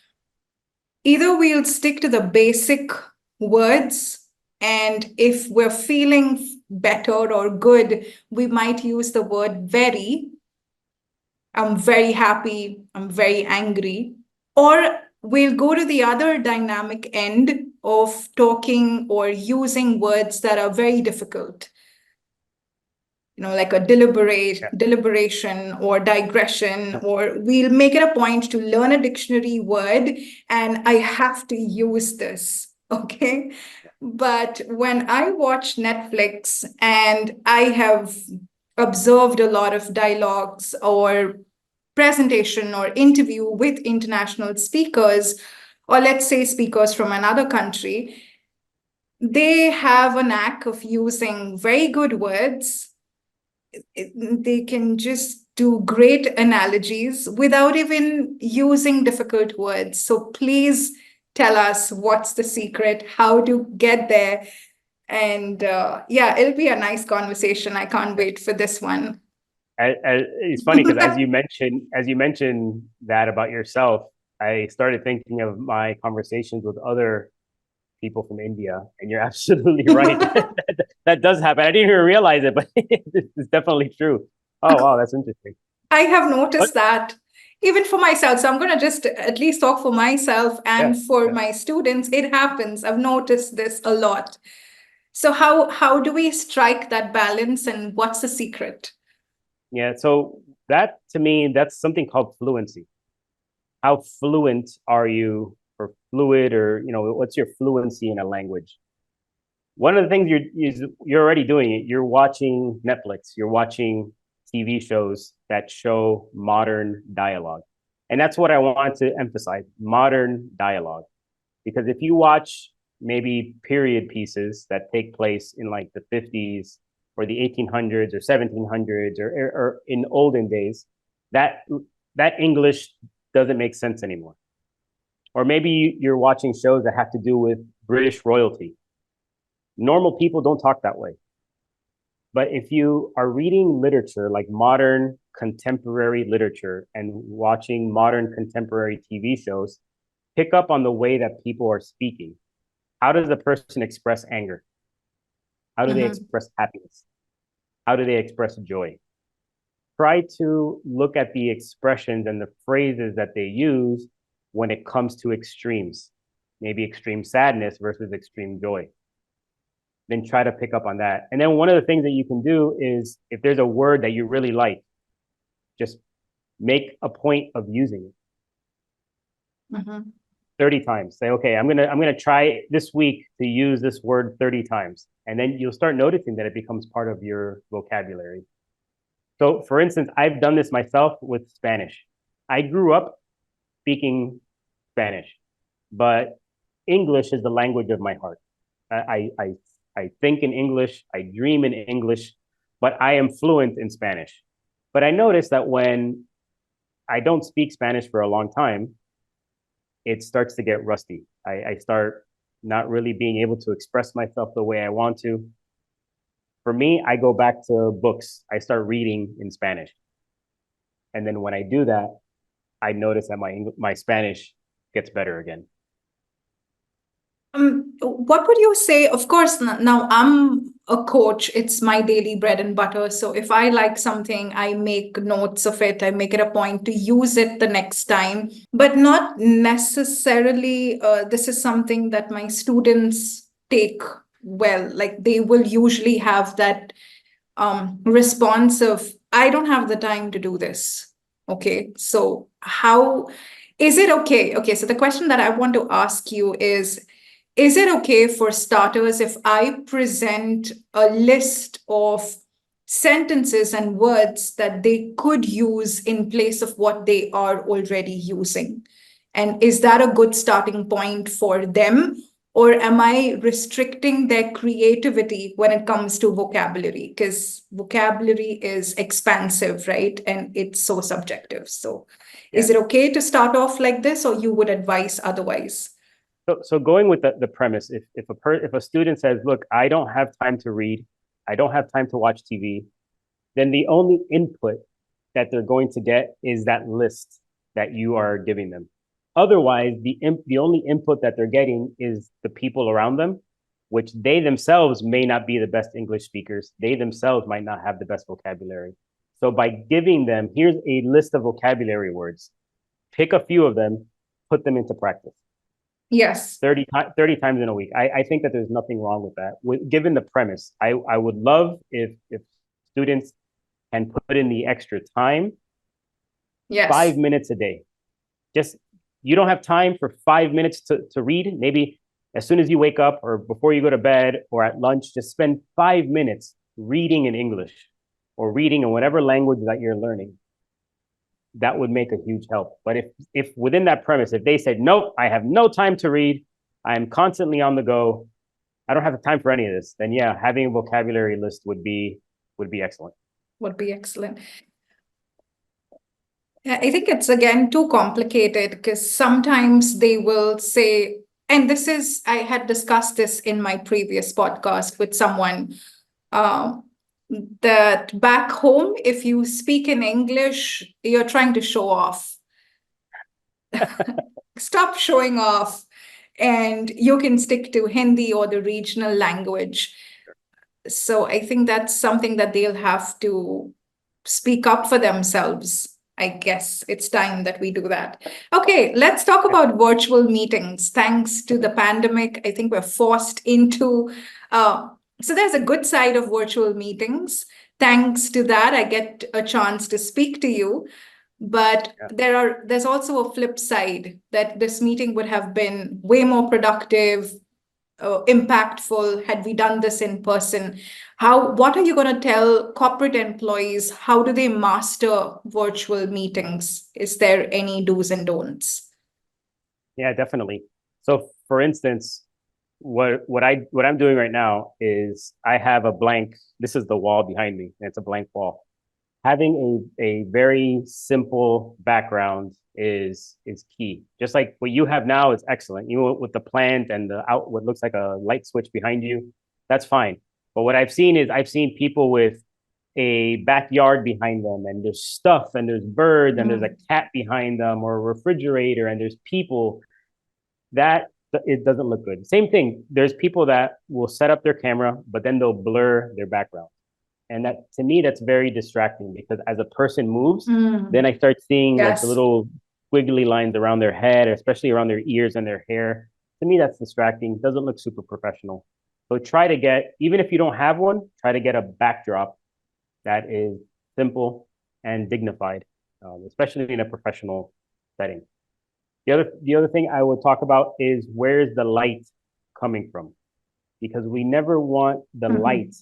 Either we'll stick to the basic words, and if we're feeling better or good, we might use the word very. I'm very happy, I'm very angry. Or we'll go to the other dynamic end of talking or using words that are very difficult, like a deliberation or digression, or we'll make it a point to learn a dictionary word and I have to use this. Okay. But when I watch Netflix and I have observed a lot of dialogues or presentation or interview with international speakers, or let's say speakers from another country, they have a knack of using very good words. They can just do great analogies without even using difficult words. So please tell us what's the secret, how to get there. And yeah, it'll be a nice conversation. I can't wait for this one. It's funny because as you mentioned that about yourself, I started thinking of my conversations with other people from India, and you're absolutely right. That does happen. I didn't even realize it, but it's definitely true. Oh wow, that's interesting. I have But noticed that even for myself. So I'm going to just at least talk for myself yeah, and for yeah, my students. It happens. I've noticed this a lot. So how do we strike that balance and what's the secret? yeah. So that to me, that's something called fluency. How fluent are you, or fluid, or what's your fluency in a language? One of the things you're already doing it. You're watching Netflix. You're watching TV shows that show modern dialogue, and that's what I want to emphasize: modern dialogue. Because if you watch maybe period pieces that take place in like the 50s or the 1800s or 1700s or in olden days, that that English doesn't make sense anymore. Or maybe you're watching shows that have to do with British royalty. Normal people don't talk that way. But if you are reading literature like modern contemporary literature and watching modern contemporary TV shows, pick up on the way that people are speaking. How does the person express anger? How do they Mhm. express happiness? How do they express joy? Try to look at the expressions and the phrases that they use when it comes to extremes, maybe extreme sadness versus extreme joy. Then try to pick up on that. And then one of the things that you can do is if there's a word that you really like, just make a point of using it Mhm. 30 times. Say, okay, I'm gonna try this week to use this word 30 times. And then you'll start noticing that it becomes part of your vocabulary. So for instance, I've done this myself with Spanish. I grew up speaking Spanish, but English is the language of my heart. I, I, I think in English, I dream in English, but I am fluent in Spanish. But I noticed that when I don't speak Spanish for a long time, it starts to get rusty. I start not really being able to express myself the way I want to. For me, I go back to books. I start reading in Spanish. And then when I do that, I notice that my Spanish gets better again. What would you say? Of course, now I'm a coach. It's my daily bread and butter. So if I like something, I make notes of it. I make it a point to use it the next time, but not necessarily. This is something that my students take well. Like they will usually have that response of, I don't have the time to do this. Okay, so how is it okay? Okay, so the question that I want to ask you is it okay for starters if I present a list of sentences and words that they could use in place of what they are already using? And is that a good starting point for them? Or am I restricting their creativity when it comes to vocabulary? Because vocabulary is expansive, right? And it's so subjective. So is Yeah. it okay to start off like this, or you would advise otherwise? So going with the premise, if a student says, look, I don't have time to read, I don't have time to watch TV, then the only input that they're going to get is that list that you are giving them. Otherwise, the only input that they're getting is the people around them, which they themselves may not be the best English speakers. They themselves might not have the best vocabulary. So by giving them, here's a list of vocabulary words, pick a few of them, put them into practice. Yes. 30 times in a week. I think that there's nothing wrong with that. Given the premise, I would love if students can put in the extra time, Yes. 5 minutes a day. Just you don't have time for 5 minutes to read. Maybe As soon as you wake up or before you go to bed or at lunch, just spend 5 minutes reading in English or reading in whatever language that you're learning. That would make a huge help. But if within that premise, if they said, nope, I have no time to read, I'm constantly on the go, I don't have the time for any of this, then yeah, having a vocabulary list would be excellent. Would be excellent. I think it's again too complicated because sometimes they will say, and I had discussed this in my previous podcast with someone, um, that back home, if you speak in English, you're trying to show off. Stop showing off, and you can stick to Hindi or the regional language. So I think that's something that they'll have to speak up for themselves. I guess it's time that we do that. Okay, let's talk about virtual meetings. Thanks to the pandemic, I think we're forced into. So there's a good side of virtual meetings. Thanks to that, I get a chance to speak to you. But there's also a flip side that this meeting would have been way more productive, impactful had we done this in person. What are you going to tell corporate employees? How do they master virtual meetings? Is there any do's and don'ts? Yeah, definitely. So for instance, what I'm doing right now is I have a blank, this is the wall behind me, and it's a blank wall. Having a very simple background is key. Just like what you have now is excellent. You know, with the plant and what looks like a light switch behind you, that's fine. But what I've seen is I've seen people with a backyard behind them, and there's stuff, and there's birds, and there's a cat behind them, or a refrigerator, and there's people. That it doesn't look good. Same thing. There's people that will set up their camera, but then they'll blur their background. And that, to me, that's very distracting because as a person moves, then I start seeing like the little wiggly lines around their head, especially around their ears and their hair. To me, that's distracting. Doesn't look super professional. So try to get, even if you don't have one, try to get a backdrop that is simple and dignified, especially in a professional setting. The other thing I would talk about is where's the light coming from? Because we never want the light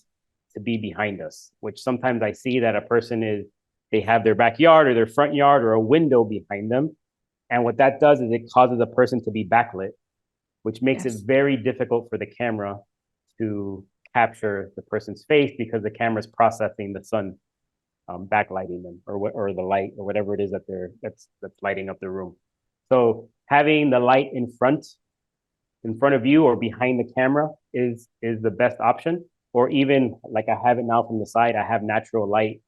to be behind us, which sometimes I see that a person they have their backyard or their front yard or a window behind them. And what that does is it causes a person to be backlit, which makes it very difficult for the camera to capture the person's face because the camera's processing the sun backlighting them or the light or whatever it is that's lighting up the room. So having the light in front of you or behind the camera is the best option. Or even like I have it now from the side, I have natural light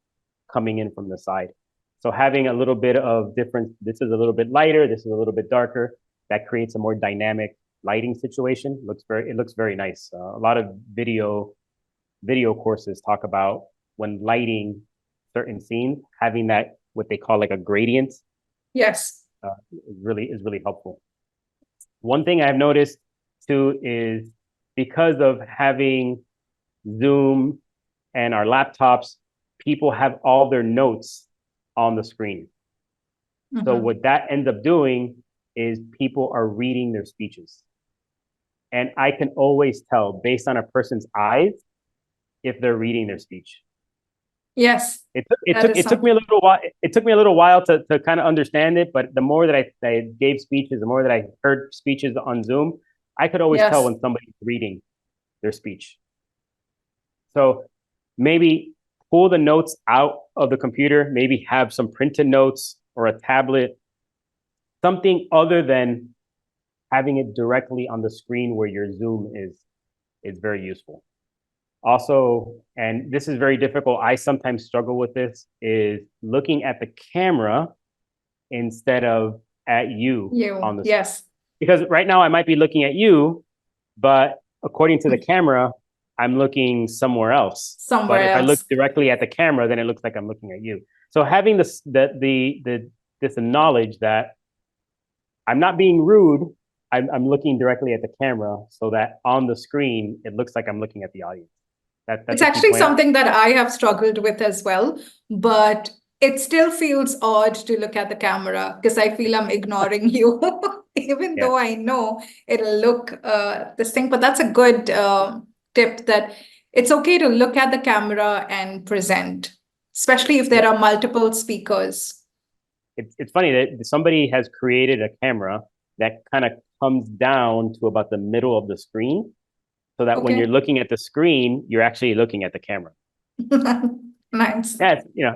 coming in from the side. So having a little bit of difference, this is a little bit lighter, this is a little bit darker, that creates a more dynamic lighting situation. It looks very nice. A lot of video courses talk about when lighting certain scenes, having that what they call like a gradient. Yes. Is really helpful. One thing I've noticed too is because of having Zoom and our laptops, people have all their notes on the screen. So what that ends up doing is people are reading their speeches. And I can always tell based on a person's eyes if they're reading their speech. Yes. It took me a little while. It took me a little while to kind of understand it, but the more that I gave speeches, the more that I heard speeches on Zoom, I could always tell when somebody's reading their speech. So maybe pull the notes out of the computer, maybe have some printed notes or a tablet, something other than having it directly on the screen where your Zoom is very useful. Also, and this is very difficult, I sometimes struggle with this, is looking at the camera instead of at you on the screen. Because right now I might be looking at you, but according to the camera, I'm looking somewhere else. But if I look directly at the camera, then it looks like I'm looking at you. So having this knowledge that I'm not being rude, I'm looking directly at the camera so that on the screen, it looks like I'm looking at the audience. It's actually something that I have struggled with as well. But it still feels odd to look at the camera because I feel I'm ignoring you, even Yeah. though I know it'll look this thing. But that's a good tip that it's okay to look at the camera and present, especially if there Yeah. are multiple speakers. It's funny that somebody has created a camera that kind of comes down to about the middle of the screen, so that when you're Okay. looking at the screen, you're actually looking at the camera. Nice. Yeah,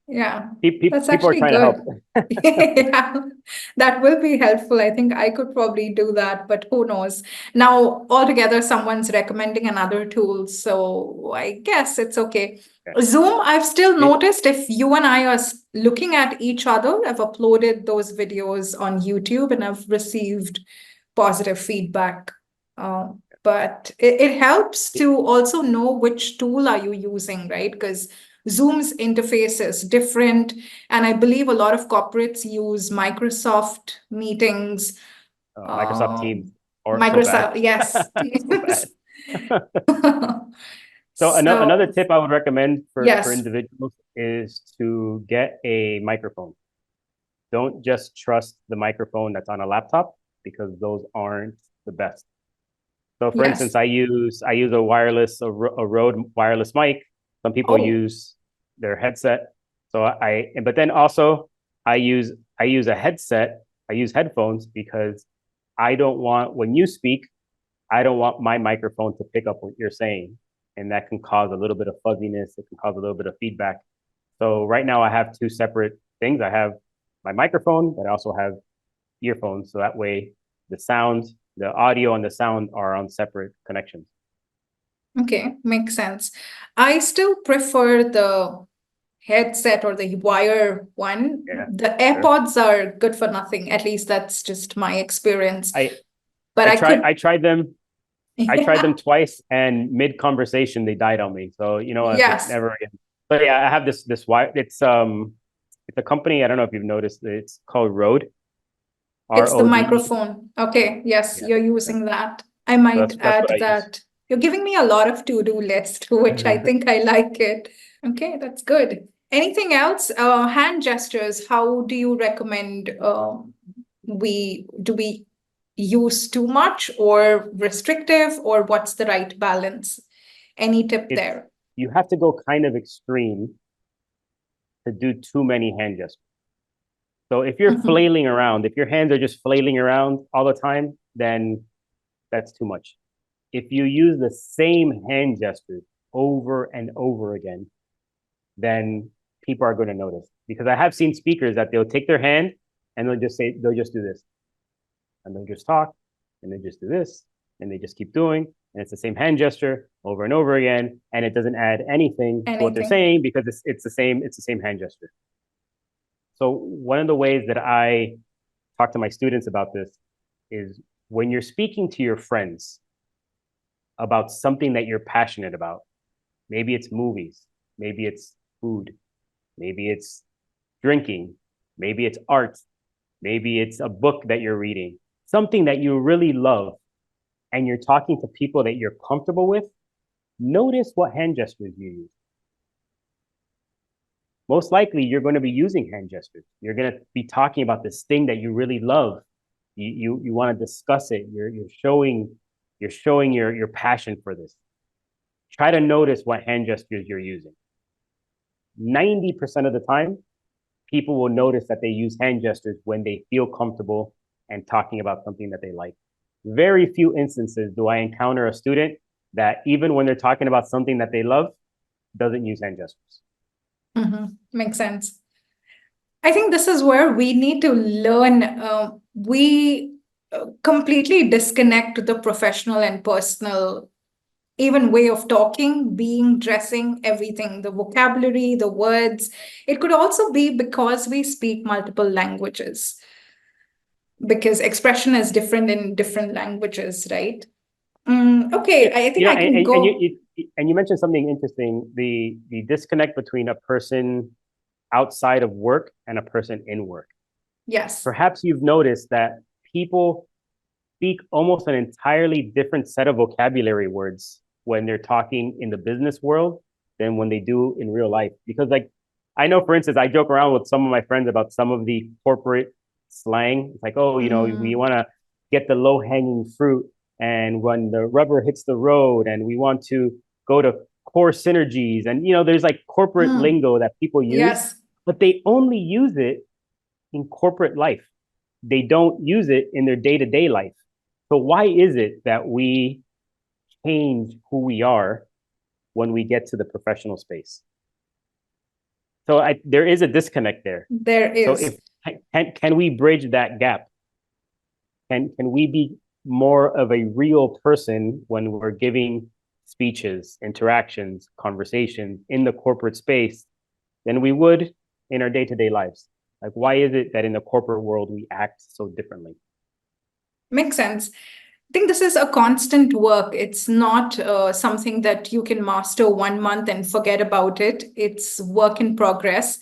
Yeah, that's people are actually trying to help. good. Yeah, that will be helpful. I think I could probably do that, but who knows? Now, altogether, someone's recommending another tool, so I guess it's okay. Yeah. Zoom, I've still It- noticed if you and I are looking at each other, I've uploaded those videos on YouTube and I've received positive feedback. Uh, but it helps to also know which tool are you using, right? Because Zoom's interface is different. And I believe a lot of corporates use Microsoft meetings. Microsoft Teams, Um, or so bad, Microsoft, yes, so bad. Teams. So another So, tip I would recommend for yes, individuals is to get a microphone. Don't just trust the microphone that's on a laptop, because those aren't the best. So for instance, yes. I use a Rode wireless mic. Some people Oh, use their headset. But then also I use a headset. I use headphones because I don't want, when you speak, I don't want my microphone to pick up what you're saying, and that can cause a little bit of fuzziness. It can cause a little bit of feedback. So right now I have two separate things. I have my microphone, but I also have earphones. So that way the audio and the sound are on separate connections. okay, makes sense. I still prefer the headset or the wire one. Yeah, The sure. AirPods are good for nothing. At least that's just my experience. I But I I tried could, I tried them I tried them yeah, twice, and mid conversation they died on me. So if it's yes, never again. But yeah, I have this wire. It's a company. I don't know if you've noticed. It's called Rode. it's the RODE. microphone. Okay, yes, Yeah. you're Yeah. using that. I So might that's what add I use. that. You're giving me a lot of to-do list, which I think I like it. Okay, that's good. Anything else? Hand gestures, how do you recommend we use too much or restrictive, or what's the right balance? Any tip It's there? You have to go kind of extreme to do too many hand gestures. So if you're Mhm. flailing around, if your hands are just flailing around all the time, then that's too much. If you use the same hand gestures over and over again, then people are going to notice. Because I have seen speakers that they'll take their hand and they'll just do this, and they'll just talk, and they just do this, and they just keep doing, and it's the same hand gesture over and over again, and it doesn't add anything to what they're Anything? saying, because it's the same hand gesture. So one of the ways that I talk to my students about this is, when you're speaking to your friends about something that you're passionate about, maybe it's movies, maybe it's food, maybe it's drinking, maybe it's art, maybe it's a book that you're reading, something that you really love, and you're talking to people that you're comfortable with, notice what hand gestures you use. Most likely you're going to be using hand gestures. You're going to be talking about this thing that you really love. You want to discuss it. You're showing your passion for this. Try to notice what hand gestures you're using. 90% of the time, people will notice that they use hand gestures when they feel comfortable and talking about something that they like. Very few instances do I encounter a student that, even when they're talking about something that they love, doesn't use hand gestures. Makes sense. I think this is where we need to learn. We completely disconnect the professional and personal, even way of talking, being, dressing, everything, the vocabulary, the words. It could also be because we speak multiple languages, because expression is different in different languages, right? Okay, I think I can go. You mentioned something interesting, the disconnect between a person outside of work and a person in work. Yes. Perhaps you've noticed that people speak almost an entirely different set of vocabulary words when they're talking in the business world than when they do in real life. Because, like, I know, for instance, I joke around with some of my friends about some of the corporate slang. It's like, oh, we want to get the low hanging fruit. And when the rubber hits the road, and we want to go to core synergies. And, there's like corporate Mm. lingo that people use, Yes. but they only use it in corporate life. They don't use it in their day to day life. So, why is it that we change who we are when we get to the professional space? So there is a disconnect there. There So is. if can we bridge that gap? Can we be more of a real person when we're giving speeches, interactions, conversations in the corporate space than we would in our day-to-day lives? Like, why is it that in the corporate world we act so differently? Makes sense. I think this is a constant work. It's not something that you can master 1 month and forget about it. It's work in progress.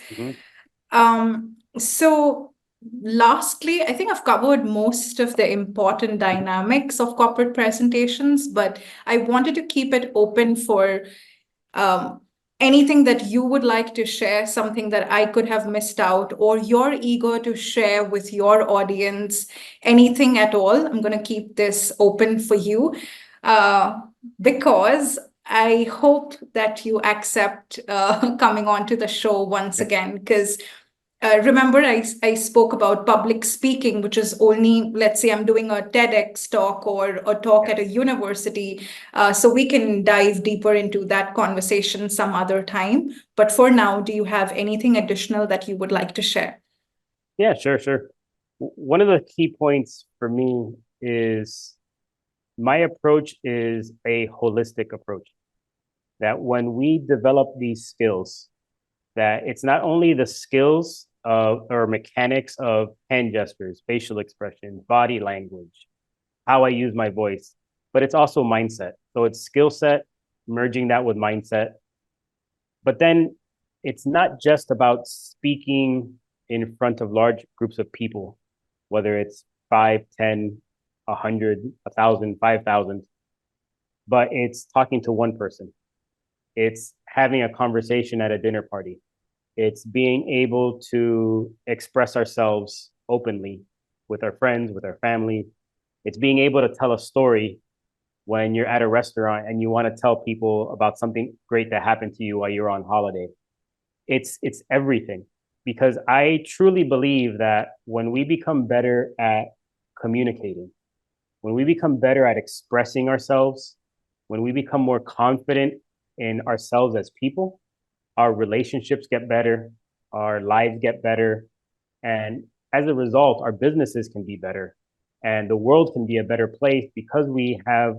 Mhm. So lastly, I think I've covered most of the important dynamics of corporate presentations, but I wanted to keep it open for um, anything that you would like to share, something that I could have missed out, or you're eager to share with your audience, anything at all. I'm going to keep this open for you uh, because I hope that you accept coming on to the show once again, because remember, I spoke about public speaking, which is only, let's say I'm doing a TEDx talk or a talk Yeah. at a university. So we can dive deeper into that conversation some other time. But for now, do you have anything additional that you would like to share? Yeah, sure. One of the key points for me is my approach is a holistic approach. That when we develop these skills, that it's not only the skills of or mechanics of hand gestures, facial expressions, body language, how I use my voice, but it's also mindset. So it's skill set, merging that with mindset. But then it's not just about speaking in front of large groups of people, whether it's 5, 10, 100, 1,000, 5,000, but it's talking to one person. It's having a conversation at a dinner party. It's being able to express ourselves openly with our friends, with our family. It's being able to tell a story when you're at a restaurant and you want to tell people about something great that happened to you while you're on holiday. It's everything, because I truly believe that when we become better at communicating, when we become better at expressing ourselves, when we become more confident in ourselves as people, our relationships get better, our lives get better, and as a result, our businesses can be better, and the world can be a better place because we have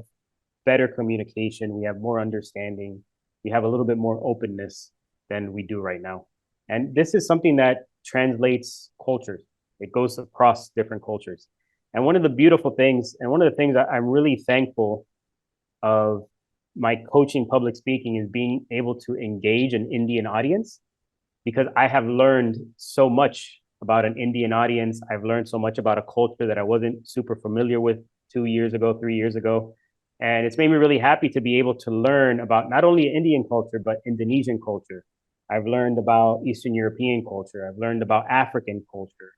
better communication, we have more understanding, we have a little bit more openness than we do right now. And this is something that translates cultures. It goes across different cultures. And one of the beautiful things, and one of the things that I'm really thankful of my coaching public speaking is being able to engage an Indian audience, because I have learned so much about an Indian audience. I've learned so much about a culture that I wasn't super familiar with 2 years ago, 3 years ago. And it's made me really happy to be able to learn about not only Indian culture, but Indonesian culture. I've learned about Eastern European culture. I've learned about African culture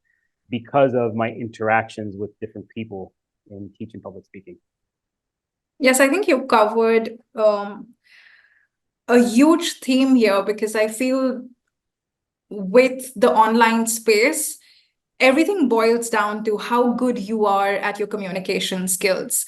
because of my interactions with different people in teaching public speaking. Yes, I think you covered a huge theme here because I feel with the online space, everything boils down to how good you are at your communication skills.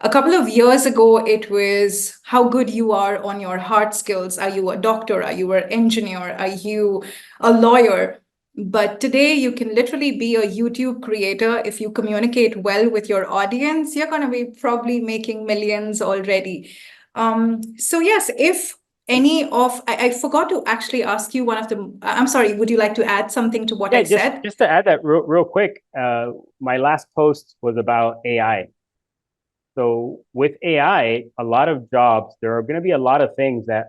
A couple of years ago, it was how good you are on your hard skills. Are you a doctor? Are you an engineer? Are you a lawyer? But today, you can literally be a YouTube creator. If you communicate well with your audience, you're going to be probably making millions already. So, yes, if I forgot to actually ask you one of the, I'm sorry, would you like to add something to what Yeah, I just said? just to add that real quick, my last post was about AI. So with AI, a lot of jobs, there are going to be a lot of things that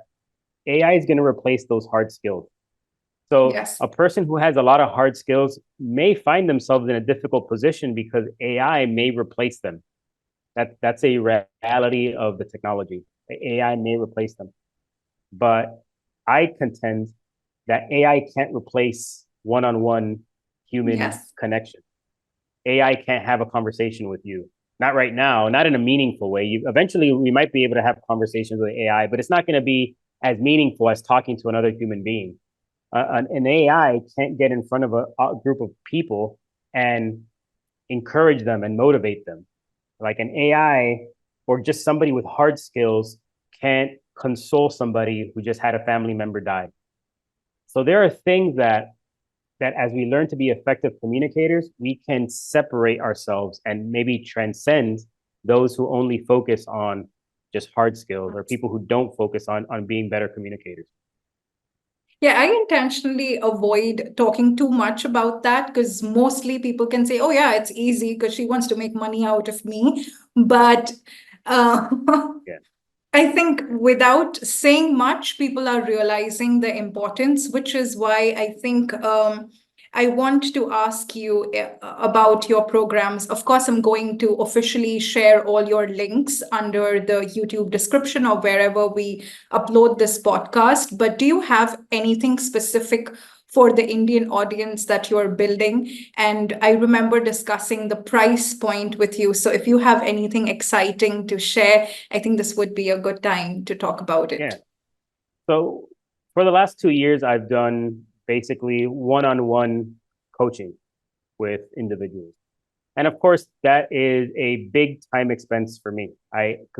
AI is going to replace those hard skills. So Yes. a person who has a lot of hard skills may find themselves in a difficult position because AI may replace them. That's a reality of the technology. AI may replace them. But I contend that AI can't replace one-on-one human Yes. connection. AI can't have a conversation with you. Not right now, not in a meaningful way. Eventually, we might be able to have conversations with AI, but it's not going to be as meaningful as talking to another human being. An AI can't get in front of a group of people and encourage them and motivate them. Like an AI or just somebody with hard skills can't console somebody who just had a family member die. So there are things that as we learn to be effective communicators, we can separate ourselves and maybe transcend those who only focus on just hard skills or people who don't focus on being better communicators. Yeah, I intentionally avoid talking too much about that because mostly people can say, oh, yeah, it's easy because she wants to make money out of me. But uh, Yeah. I think without saying much, people are realizing the importance, which is why I think I want to ask you about your programs. Of course, I'm going to officially share all your links under the YouTube description or wherever we upload this podcast. But do you have anything specific for the Indian audience that you're building? And I remember discussing the price point with you. So if you have anything exciting to share, I think this would be a good time to talk about it. Yeah. So for the last 2 years, I've done basically one-on-one coaching with individuals. And of course, that is a big time expense for me.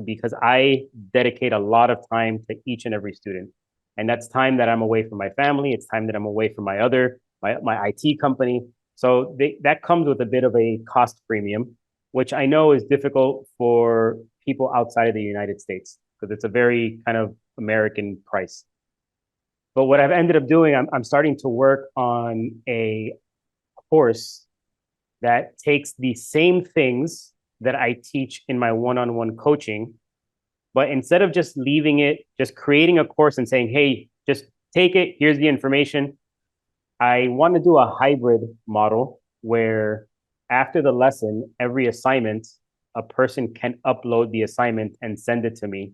Because I dedicate a lot of time to each and every student. And that's time that I'm away from my family. It's time that I'm away from my IT company. So that comes with a bit of a cost premium, which I know is difficult for people outside of the United States because it's a very kind of American price. But what I've ended up doing, I'm starting to work on a course that takes the same things that I teach in my one-on-one coaching, but instead of just leaving it, just creating a course and saying, hey, just take it, here's the information. I want to do a hybrid model where after the lesson, every assignment, a person can upload the assignment and send it to me,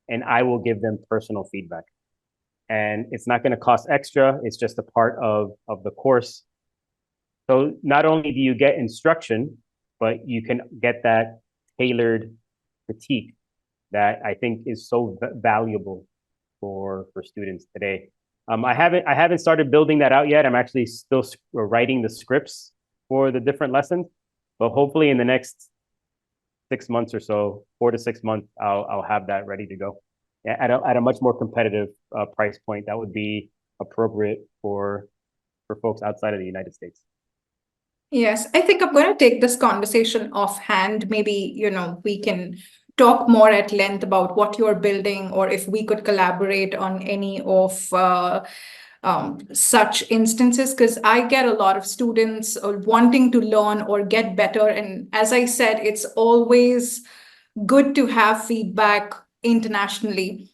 and I will give them personal feedback. And it's not going to cost extra. It's just a part of the course. So not only do you get instruction, but you can get that tailored critique that I think is so valuable for students today. I haven't started building that out yet. I'm actually still writing the scripts for the different lessons, but hopefully in the next 6 months or so, 4 to 6 months, I'll have that ready to go at a much more competitive price point that would be appropriate for folks outside of the United States. Yes, I think I'm going to take this conversation offhand. Maybe, we can talk more at length about what you're building, or if we could collaborate on any of such instances, because I get a lot of students wanting to learn or get better. And as I said, it's always good to have feedback internationally.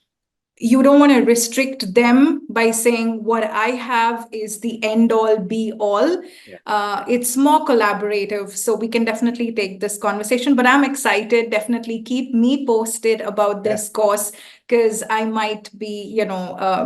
You don't want to restrict them by saying what I have is the end all be all. Yeah. It's more collaborative, so we can definitely take this conversation. But I'm excited. Definitely keep me posted about this course, because I might be,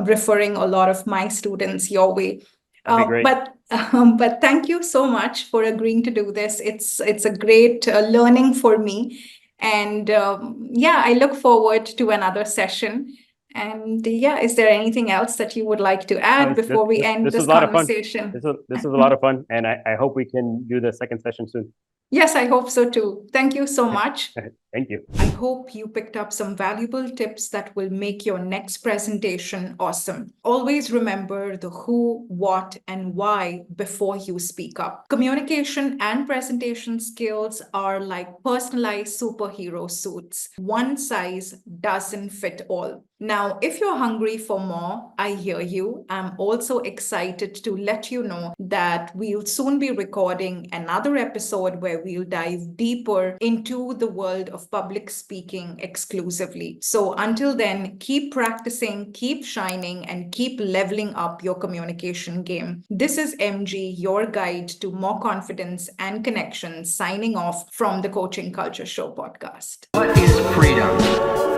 referring a lot of my students your way. That'd be great. But thank you so much for agreeing to do this. It's a great learning for me, and yeah, I look forward to another session. And yeah, is there anything else that you would like to add before we end this this was a lot of fun. conversation? This was a lot of fun, and I hope we can do the second session soon. Yes, I hope so too. Thank you so much. Thank you. I hope you picked up some valuable tips that will make your next presentation awesome. Always remember the who, what, and why before you speak up. Communication and presentation skills are like personalized superhero suits. One size doesn't fit all. Now, if you're hungry for more, I hear you. I'm also excited to let you know that we'll soon be recording another episode where we'll dive deeper into the world of public speaking exclusively. So until then, keep practicing, keep shining, and keep leveling up your communication game. This is MG, your guide to more confidence and connection, signing off from the Coaching Culture Show podcast. What is freedom?